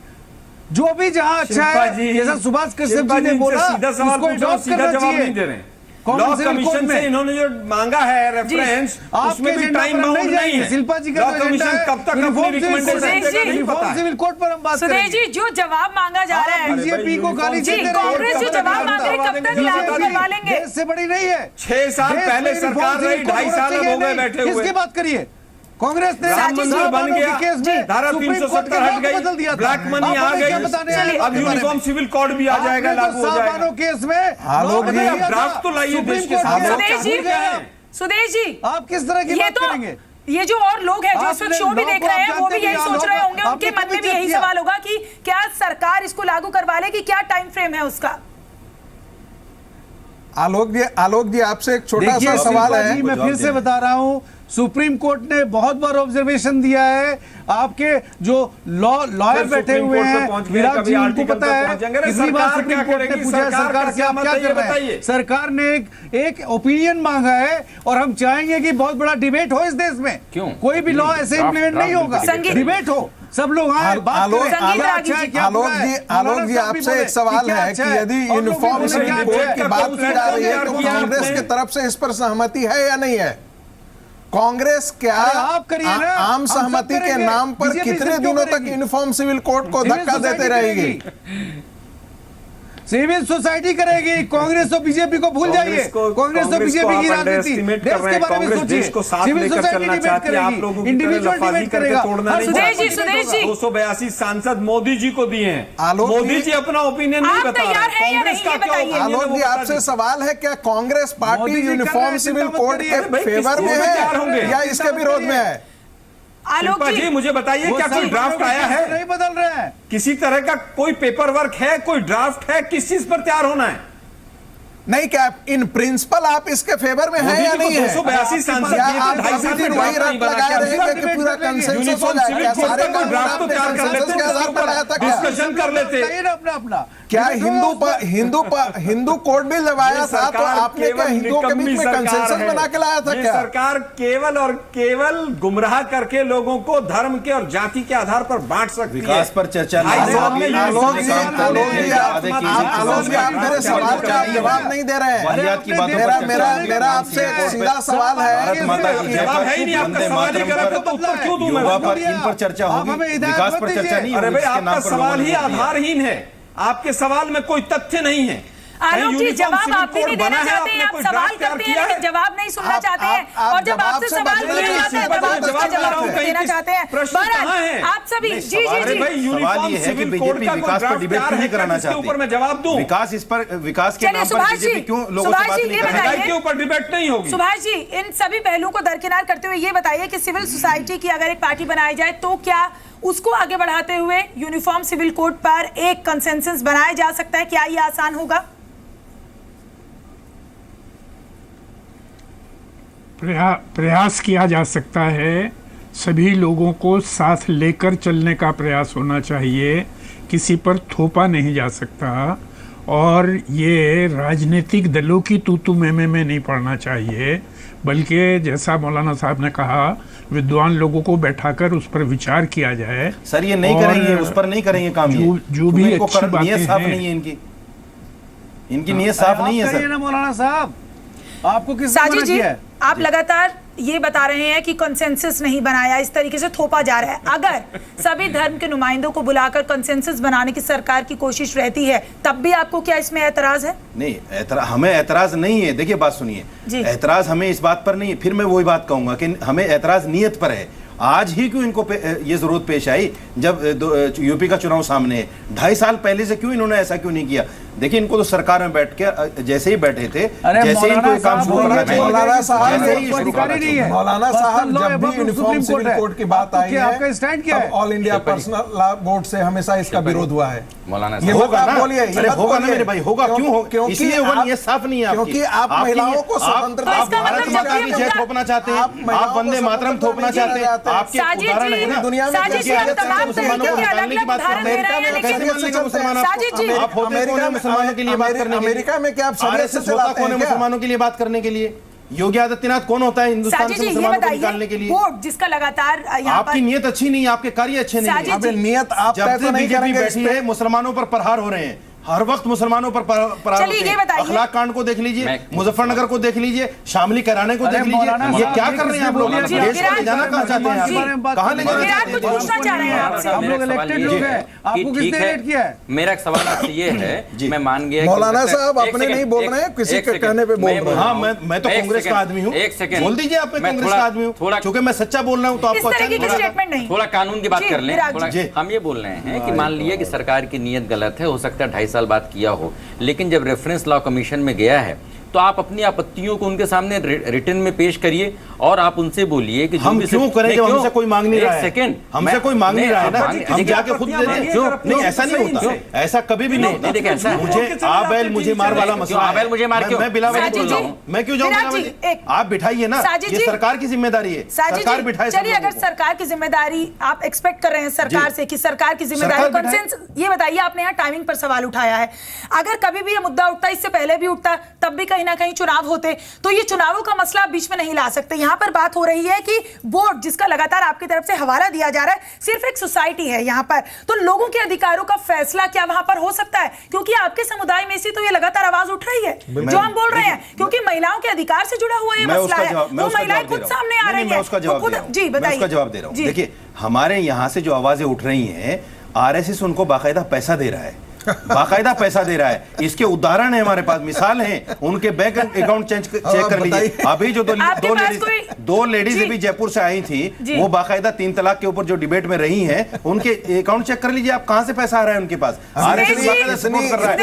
जो भी जहां अच्छा है। जैसा सुभाष कश्यप जी ने बोला, सीधा सवाल पूछो, सीधा जवाब नहीं दे रहे। लॉ कमीशन से इन्होंने जो मांगा है रेफरेंस, उसमें भी टाइम बाउंड नहीं है। शिल्पा जी का लॉ कमीशन कब तक अपनी रिकमेंडेशन देगा नहीं पता है। सिविल कोड पर हम बात करेंगे। सुदेश जी, जो जवाब मांगा जा रहा है, बीजेपी को गाली देते रहे, कांग्रेस जो जवाब मांग रही, कब तक लागू करवा लेंगे? देश से बड़ी नहीं है। 6 साल पहले सरकार रही, 2.5 साल हो गए बैठे हुए। किसकी बात करिए? कांग्रेस ने राम मंदिर बन गया, धारा 370 हट गई, ब्लैक मनी आ गई, अब यूनिफॉर्म सिविल कोड भी आ जाएगा, लागू हो जाएगा। केस में ड्राफ्ट तो लाइए देश के सामने। सुदेश जी, आप किस तरह की बात करेंगे? ये जो और लोग हैं जो इस वक्त शो भी देख रहे हैं, वो भी यही सोच रहे होंगे, उनके मन में भी यही सवाल होगा कि क्या सरकार इसको लागू करवा लेगी, क्या टाइम फ्रेम है उसका? आलोक जी आपसे एक छोटा सा सवाल है। मैं फिर से बता रहा हूं, सुप्रीम कोर्ट ने बहुत बार ऑब्जर्वेशन दिया है। आपके जो लॉयर बैठे हुए हैं विराट जी, उनको पता है कितनी बार सुप्रीम कोर्ट ने पूछा सरकार से आप क्या कर रहे हैं। सरकार ने एक ओपिनियन मांगा है और हम चाहेंगे कि बहुत बड़ा डिबेट हो इस देश में। क्यों? कोई भी लॉ ऐसे इम्प्लीमेंट नहीं होगा, डिबेट हो, सब लोग आए बात करें। आलोक जी आपसे एक सवाल है कि यदि यूनिफॉर्म सिविल कोड की बात की जा रही है तो कांग्रेस की तरफ से इस पर सहमति है या नहीं है? कांग्रेस क्या आप करिए ना, आम सहमति के नाम पर कितने दिनों तक यूनिफॉर्म सिविल कोड को धक्का देते रहेगी? सिविल सोसाइटी करेगी। कांग्रेस और बीजेपी को भूल जाइए, कांग्रेस और बीजेपी की राजनीति देश के बारे में सोचिए। सिविल सोसाइटी डिबेट करेगी, इंडिविजुअल डिबेट करेगा। सुदेश जी 282 सांसद मोदी जी को दिए हैं, मोदी जी अपना ओपिनियन नहीं बता रहे। कांग्रेस का क्या ओपिनियन? आलोक जी आपसे सवाल है, क्या Congress party uniform civil code के फेवर में है या इसके विरोध में है? आलोक जी मुझे बताइए, क्या कोई ड्राफ्ट आया है? नहीं बदल रहे हैं, किसी तरह का कोई पेपर वर्क है, कोई ड्राफ्ट है, किस चीज पर तैयार होना है? नहीं, क्या इन प्रिंसिपल आप इसके फेवर में हैं या नहीं है? 282 सांसद आप वही रट लगाए रहेंगे कि पूरा कंसेंसस हो जाए? क्या सारे ड्राफ्ट तो तैयार कर लेते, डिस्कशन कर लेते। अपना क्या हिंदू कोड बिल जब आया था तो आपने क्या हिंदुओं के बीच में कंसेंसस बना के लाया था क्या? सरकार केवल और केवल गुमराह करके लोगों को धर्म के और जाति के आधार पर बांट सकती है। विकास पर चर्चा आप मेरे सवाल का जवाब नहीं दे रहे हैं। मेरा आपसे सीधा सवाल है, युवा पर इन पर चर्चा होगी, विकास पर चर्चा नहीं। अरे भाई आपका सवाल ही आधारहीन है, आपके सवाल में कोई तथ्य नहीं है। आलोक जी, जवाब आप भी नहीं देना चाहते हैं, आप सवाल करते हैं लेकिन जवाब नहीं सुनना चाहते हैं, और जब आपसे सवाल किए जाते हैं तब आप उसका जवाब देना चाहते हैं। बहरहाल आप सभी जी जी जी सवाल ये है कि बीजेपी विकास पर डिबेट नहीं कराना चाहती। ऊपर मैं जवाब दूं, विकास इस पर विकास के नाम पर बीजेपी क्यों लोगों से बात नहीं कर रही है? के ऊपर डिबेट नहीं होगी। सुभाष जी, इन सभी पहलुओं को दरकिनार करते हुए ये बताइए कि सिविल सोसाइटी की अगर एक पार्टी बनाई जाए तो क्या उसको आगे बढ़ाते हुए यूनिफॉर्म सिविल कोड पर एक कंसेंसस बनाया जा सकता है? क्या ये आसान होगा? प्रयास किया जा सकता है, सभी लोगों को साथ लेकर चलने का प्रयास होना चाहिए, किसी पर थोपा नहीं जा सकता, और ये राजनीतिक दलों की तू में नहीं पड़ना चाहिए, बल्कि जैसा मौलाना साहब ने कहा विद्वान लोगों को बैठाकर उस पर विचार किया जाए। सर ये नहीं करेंगे, उस पर नहीं करेंगे काम, जो भी अच्छी बातें साफ नहीं है इनकी नीयत साफ नहीं है सर। मौलाना साहब आपको किस साजिद जी, आप लगातार ये बता रहे हैं कि कंसेंसस नहीं बनाया, इस तरीके से थोपा जा रहा है। अगर सभी धर्म के नुमाइंदों को बुलाकर कंसेंसस बनाने की सरकार की कोशिश रहती है तब भी आपको क्या इसमें ऐतराज है? नहीं, हमें ऐतराज नहीं है। देखिए बात सुनिए, ऐतराज हमें इस बात पर नहीं है। फिर मैं वही बात कहूंगा कि हमें ऐतराज नीयत पर है। आज ही क्यों इनको ये जरूरत पेश आई जब यूपी का चुनाव सामने है? 2.5 साल पहले से क्यों इन्होंने ऐसा क्यों नहीं किया? देखिए इनको तो सरकार में बैठ के जैसे ही बैठे थे, जैसे इनको काम शुरू करना चाहिए। मौलाना साहब जब भी यूनिफॉर्म सिविल कोड की बात आई है, all India personal law board से हमेशा इसका विरोध हुआ है। मौलाना ये होगा ना, बोलिए होगा ना मेरे भाई, होगा क्यों हो? इसलिए होगा, ये साफ नहीं है क्योंकि आप महिलाओं को स्वतंत्रता, आप भारत माता की जय थोपना चाहते हैं, आप वंदे मातरम थोपना चाहते हैं, आपके उदाहरण है ना दुनिया में। मुसलमानों को निकालने की बात करते हैं, कैसे मानेगा मुसलमान? आप होते कौन मुसलमानों के लिए बात करने? अमेरिका में क्या आप शरीयत से चलाते हैं? मुसलमानों के लिए बात करने के लिए योगी आदित्यनाथ कौन होता है हिंदुस्तान से मुसलमानों को निकालने के लिए? बोर्ड जिसका लगातार आपकी नीयत अच्छी नहीं है, आपके कार्य अच्छे नहीं है। नियत आप जब से बीजेपी बैठी है मुसलमानों पर प्रहार हो रहे हैं, हर वक्त मुसलमानों पर प्रहार होते हैं। अखलाक कांड को देख लीजिए, मुजफ्फरनगर को देख लीजिए, शामली कराने को देख लीजिए। ये क्या कर रहे हैं आप लोग? देश को ले जाना कहाँ चाहते हैं आप? कहाँ ले जाना चाहते हैं? हम लोग इलेक्टेड लोग हैं, आपको किसने इलेक्ट किया है? मेरा एक सवाल आपसे ये है, मैं मान गया मौलाना साहब अपने नहीं बोल रहे हैं, किसी के कहने पे बोल रहे हैं। हाँ, मैं तो कांग्रेस का आदमी हूँ। एक सेकंड बोल दीजिए, आप कांग्रेस का आदमी हूँ, क्योंकि मैं सच्चा बोल रहा हूँ तो आपको थोड़ा कानून की बात कर लें। हम ये बोल रहे हैं कि मान लिया कि सरकार की नीयत गलत है, हो सकता है 2.5 साल बात किया हो, लेकिन जब रेफरेंस लॉ कमीशन में गया है तो आप अपनी आपत्तियों को उनके सामने रिटर्न में पेश करिए और आप उनसे बोलिए कि हम क्यों करें जब हमसे कोई मांग नहीं रहा है। सेकंड, हमसे कोई मांग नहीं रहा है ना, हम जाके खुद दे दें। नहीं, ऐसा नहीं होता, ऐसा कभी भी नहीं होता। देखिए ऐसा मुझे आप बैल मुझे मार वाला मसला, आप बैल मुझे मार क्यों? मैं बिला वजह बोल रहा हूं, मैं क्यों जाऊं बिला वजह? आप बिठाइए ना, ये सरकार की जिम्मेदारी है, सरकार बिठाए। चलिए, अगर सरकार की जिम्मेदारी आप एक्सपेक्ट कर रहे हैं सरकार से कि सरकार की जिम्मेदारी कंसेंसस, ये बताइए, आपने यहाँ टाइमिंग पर सवाल उठाया है। अगर कभी भी ये मुद्दा उठता, इससे पहले भी उठता, तब भी कहीं ना कहीं चुनाव होते, तो ये चुनावों का मसला आप बीच में नहीं ला सकते। यहाँ पर बात हो रही है कि बोर्ड जिसका लगातार आपकी तरफ से हवाला दिया जा रहा है, सिर्फ एक सोसाइटी है यहाँ पर, तो लोगों के अधिकारों का फैसला क्या वहां पर हो सकता है? क्योंकि आपके समुदाय में से तो ये लगातार आवाज उठ रही है जो हम बोल रहे हैं, क्योंकि महिलाओं के अधिकार से जुड़ा हुआ ये मसला है, वो महिलाएं खुद सामने आ रही है। जी बताइए। उसका जवाब दे रहा हूँ। देखिए, हमारे यहाँ से जो आवाजें उठ रही हैं, आरएसएस उनको बाकायदा पैसा दे रहा है, बाकायदा पैसा दे रहा है। इसके उदाहरण है हमारे पास, मिसाल है, उनके बैंक अकाउंट चेक कर लीजिए। अभी जो दो लेडीज अभी जयपुर से आई थी, वो बाकायदा 3 तलाक के ऊपर जो डिबेट में रही हैं, उनके अकाउंट चेक कर लीजिए, आप कहां से पैसा आ रहा है उनके पास। आरएसएस बाकायदा सपोर्ट कर रहा है।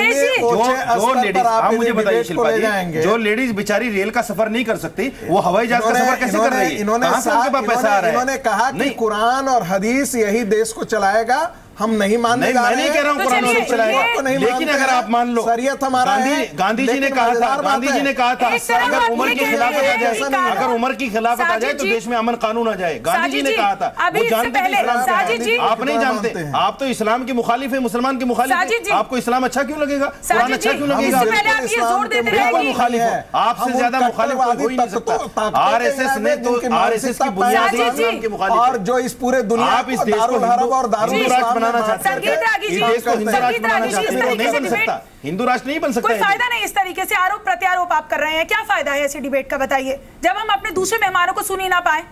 जो लेडीज, आप मुझे बताइए शिल्पा जी, जो लेडीज बेचारी रेल का सफर नहीं कर सकती, वो हवाई जहाज का सफर कैसे कर रही है? इन्होंने कहा कि कुरान और हदीस यही देश को चलाएगा, हम नहीं मानने नहीं, जा मैं रहे नहीं हैं। कह रहा हूँ तो कुरान चलिए, मजीद चलाएगा, आपको नहीं लेकिन मानते अगर हैं। आप मान लो शरीयत हमारा है, गांधी जी ने लेकिन कहा था, मजेदार बात गांधी जी है। ने कहा था एक तरफ अगर आप उमर ये की कह रहे खिलाफत आ हैं जाए, कि अगर उमर की खिलाफत आ जाए तो साजिद देश में अमन कानून आ जाए। गांधी जी ने साजिद कहा था, अभी वो इससे जानते थे पहले, इस्लाम क्या साजिद जी, है। आप नहीं मानते जानते, हैं। आप तो इस्लाम के मुखालिफ है, मुसलमान के मुखालिफ साजिद जी, है। आपको इस्लाम अच्छा क्यों लगेगा, कुरान साजिद अच्छा जी, क्यों लगेगा? इससे पहले आप ये जोर देते रहे बिल्कुल कि मुखालिफ हो, आपसे ज्यादा मुखालिफ कोई हो ही नहीं सकता। आरएसएस ने तो आरएसएस की बुनियादी साजिद जी, इस्लाम के मुखालिफ और है। जो इस पूरे दुनिया आप इस देश को दारुल हरब और दारुल हिंदू इस्लाम राष्ट्र में बनाना बांट चाहते हैं, करके संगीत रागी इस जी, देश को हिंदू राष्ट्र संगीत बनाना रागी जी, चाहते इस हैं, वो तरीके नहीं से बन डिबेट सकता, हिंदू राष्ट्र नहीं बन सकता कोई है। फायदा नहीं। इस तरीके से आरोप प्रत्यारोप आप कर रहे हैं, क्या फायदा है ऐसी डिबेट का, बताइए, जब हम अपने दूसरे मेहमानों को सुन ही ना पाए।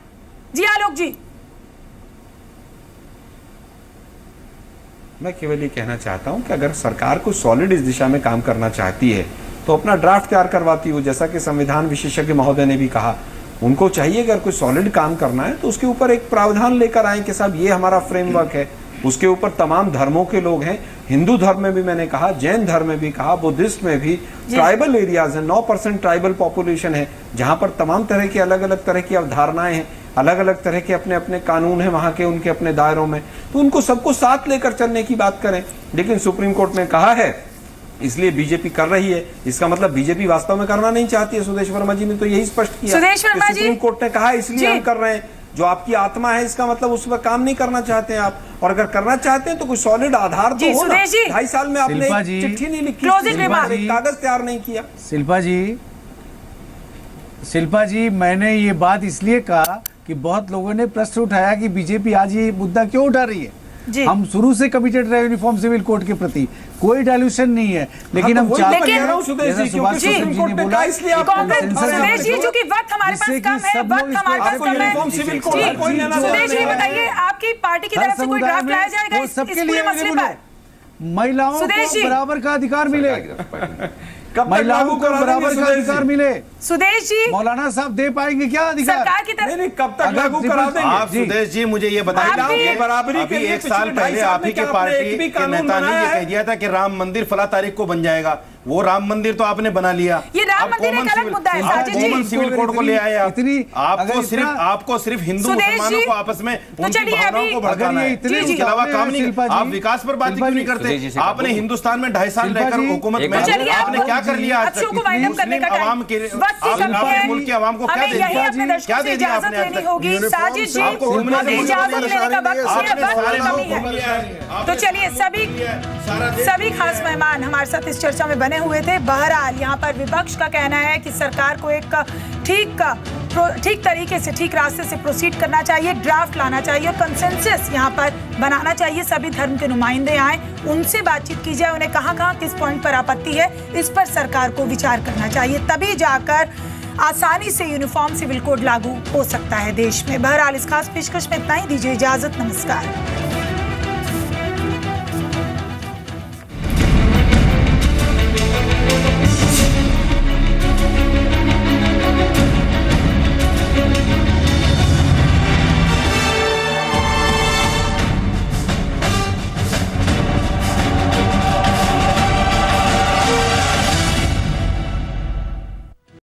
जी आलोक जी। मैं केवल ये कहना चाहता हूं कि अगर सरकार को सॉलिड इस दिशा में काम करना चाहती है तो अपना ड्राफ्ट तैयार करवाती हो, जैसा कि संविधान विशेषज्ञ महोदय ने भी कहा। उनको चाहिए कि अगर कोई सॉलिड काम करना है तो उसके ऊपर एक प्रावधान लेकर आए कि साहब ये हमारा फ्रेमवर्क है, उसके ऊपर तमाम धर्मों के लोग हैं। हिंदू धर्म में भी मैंने कहा, जैन धर्म में भी कहा, बुद्धिस्ट में भी, ट्राइबल एरियाज है, 9% ट्राइबल पॉपुलेशन है, जहां पर तमाम तरह की अलग अलग तरह की अवधारणाएं हैं, अलग अलग तरह के अपने अपने कानून हैं वहां के, उनके अपने दायरों में, तो उनको सबको साथ लेकर चलने की बात करें। लेकिन सुप्रीम कोर्ट ने कहा है, इसलिए बीजेपी कर रही है, इसका मतलब बीजेपी वास्तव में करना नहीं चाहती है। सुदेश वर्मा जी ने तो यही स्पष्ट किया। सुदेश वर्मा जी, सुप्रीम कोर्ट ने कहा इसलिए हम कर रहे हैं, जो आपकी आत्मा है इसका मतलब उस पर काम नहीं करना चाहते हैं आप, और अगर करना चाहते हैं तो कोई सॉलिड आधार तो हो ना। 2.5 साल में आपने शिल्पा एक जी, चिट्ठी नहीं लिखी, क्लोजिंग कागज तैयार नहीं किया। शिल्पा जी, मैंने ये बात इसलिए कहा कि बहुत लोगों ने प्रश्न उठाया कि बीजेपी आज ये मुद्दा क्यों उठा रही है। हम शुरू से कमिटेड रहे यूनिफॉर्म सिविल कोड के प्रति, कोई डायल्यूशन नहीं है, लेकिन हम चाहते हैं, जैसा सुभाष चंद्र जी ने बोला, सुदेश जी, चूंकि वक्त हमारे पास कम है, वक्त हमारे पास कम है, सुदेश जी बताइए, आपकी पार्टी की तरफ से कोई ड्राफ्ट लाया जाएगा इस पूरे मसले पर? महिलाओं को बराबर का अधिकार मिले, महिलाओं को बराबर का अधिकार मिले। सुदेश जी, मौलाना साहब दे पाएंगे क्या अधिकार सरकार की तरफ? नहीं, कब तक लागू करा देंगे आप सुदेश जी मुझे ये बताइए, बराबरी के लिए 1 साल पहले आप ही के पार्टी के नेता ने ये कह दिया था कि राम मंदिर फला तारीख को बन जाएगा, वो राम मंदिर तो आपने बना लिया। ये राम मंदिर एक अलग मुद्दा है साजिद जी। कॉमन सिविल कोड को ले आए आप। आपको सिर्फ हिंदू मुसलमानों को आपस में उनकी भावनाओं को भड़काना है, इसके अलावा काम नहीं। आप विकास पर बात क्यों नहीं करते? आपने हिंदुस्तान में 2.5 साल रहकर हुकूमत में आपने क्या कर लिया आज तक? मुस्लिम आवाम के मुल्क के आवाम को क्या दे दिया? क्या दे दिया आपने आज तक? साजिद जी, इजाजत लेने का वक्त कमी है। तो चलिए, सभी खास मेहमान हमारे साथ इस चर्चा में बने हुए थे। बहरहाल यहाँ पर विपक्ष का कहना है कि सरकार को एक ठीक तरीके से, ठीक रास्ते से प्रोसीड करना चाहिए, ड्राफ्ट लाना चाहिए और कंसेंसस यहाँ पर बनाना चाहिए। सभी धर्म के नुमाइंदे आए, उनसे बातचीत की जाए, उन्हें कहाँ किस पॉइंट पर आपत्ति है, इस पर सरकार को विचार करना चाहिए, तभी जाकर आसानी से यूनिफॉर्म सिविल कोड लागू हो सकता है देश में। बहरहाल इस खास पेशकश में इतना ही, दीजिए इजाजत, नमस्कार।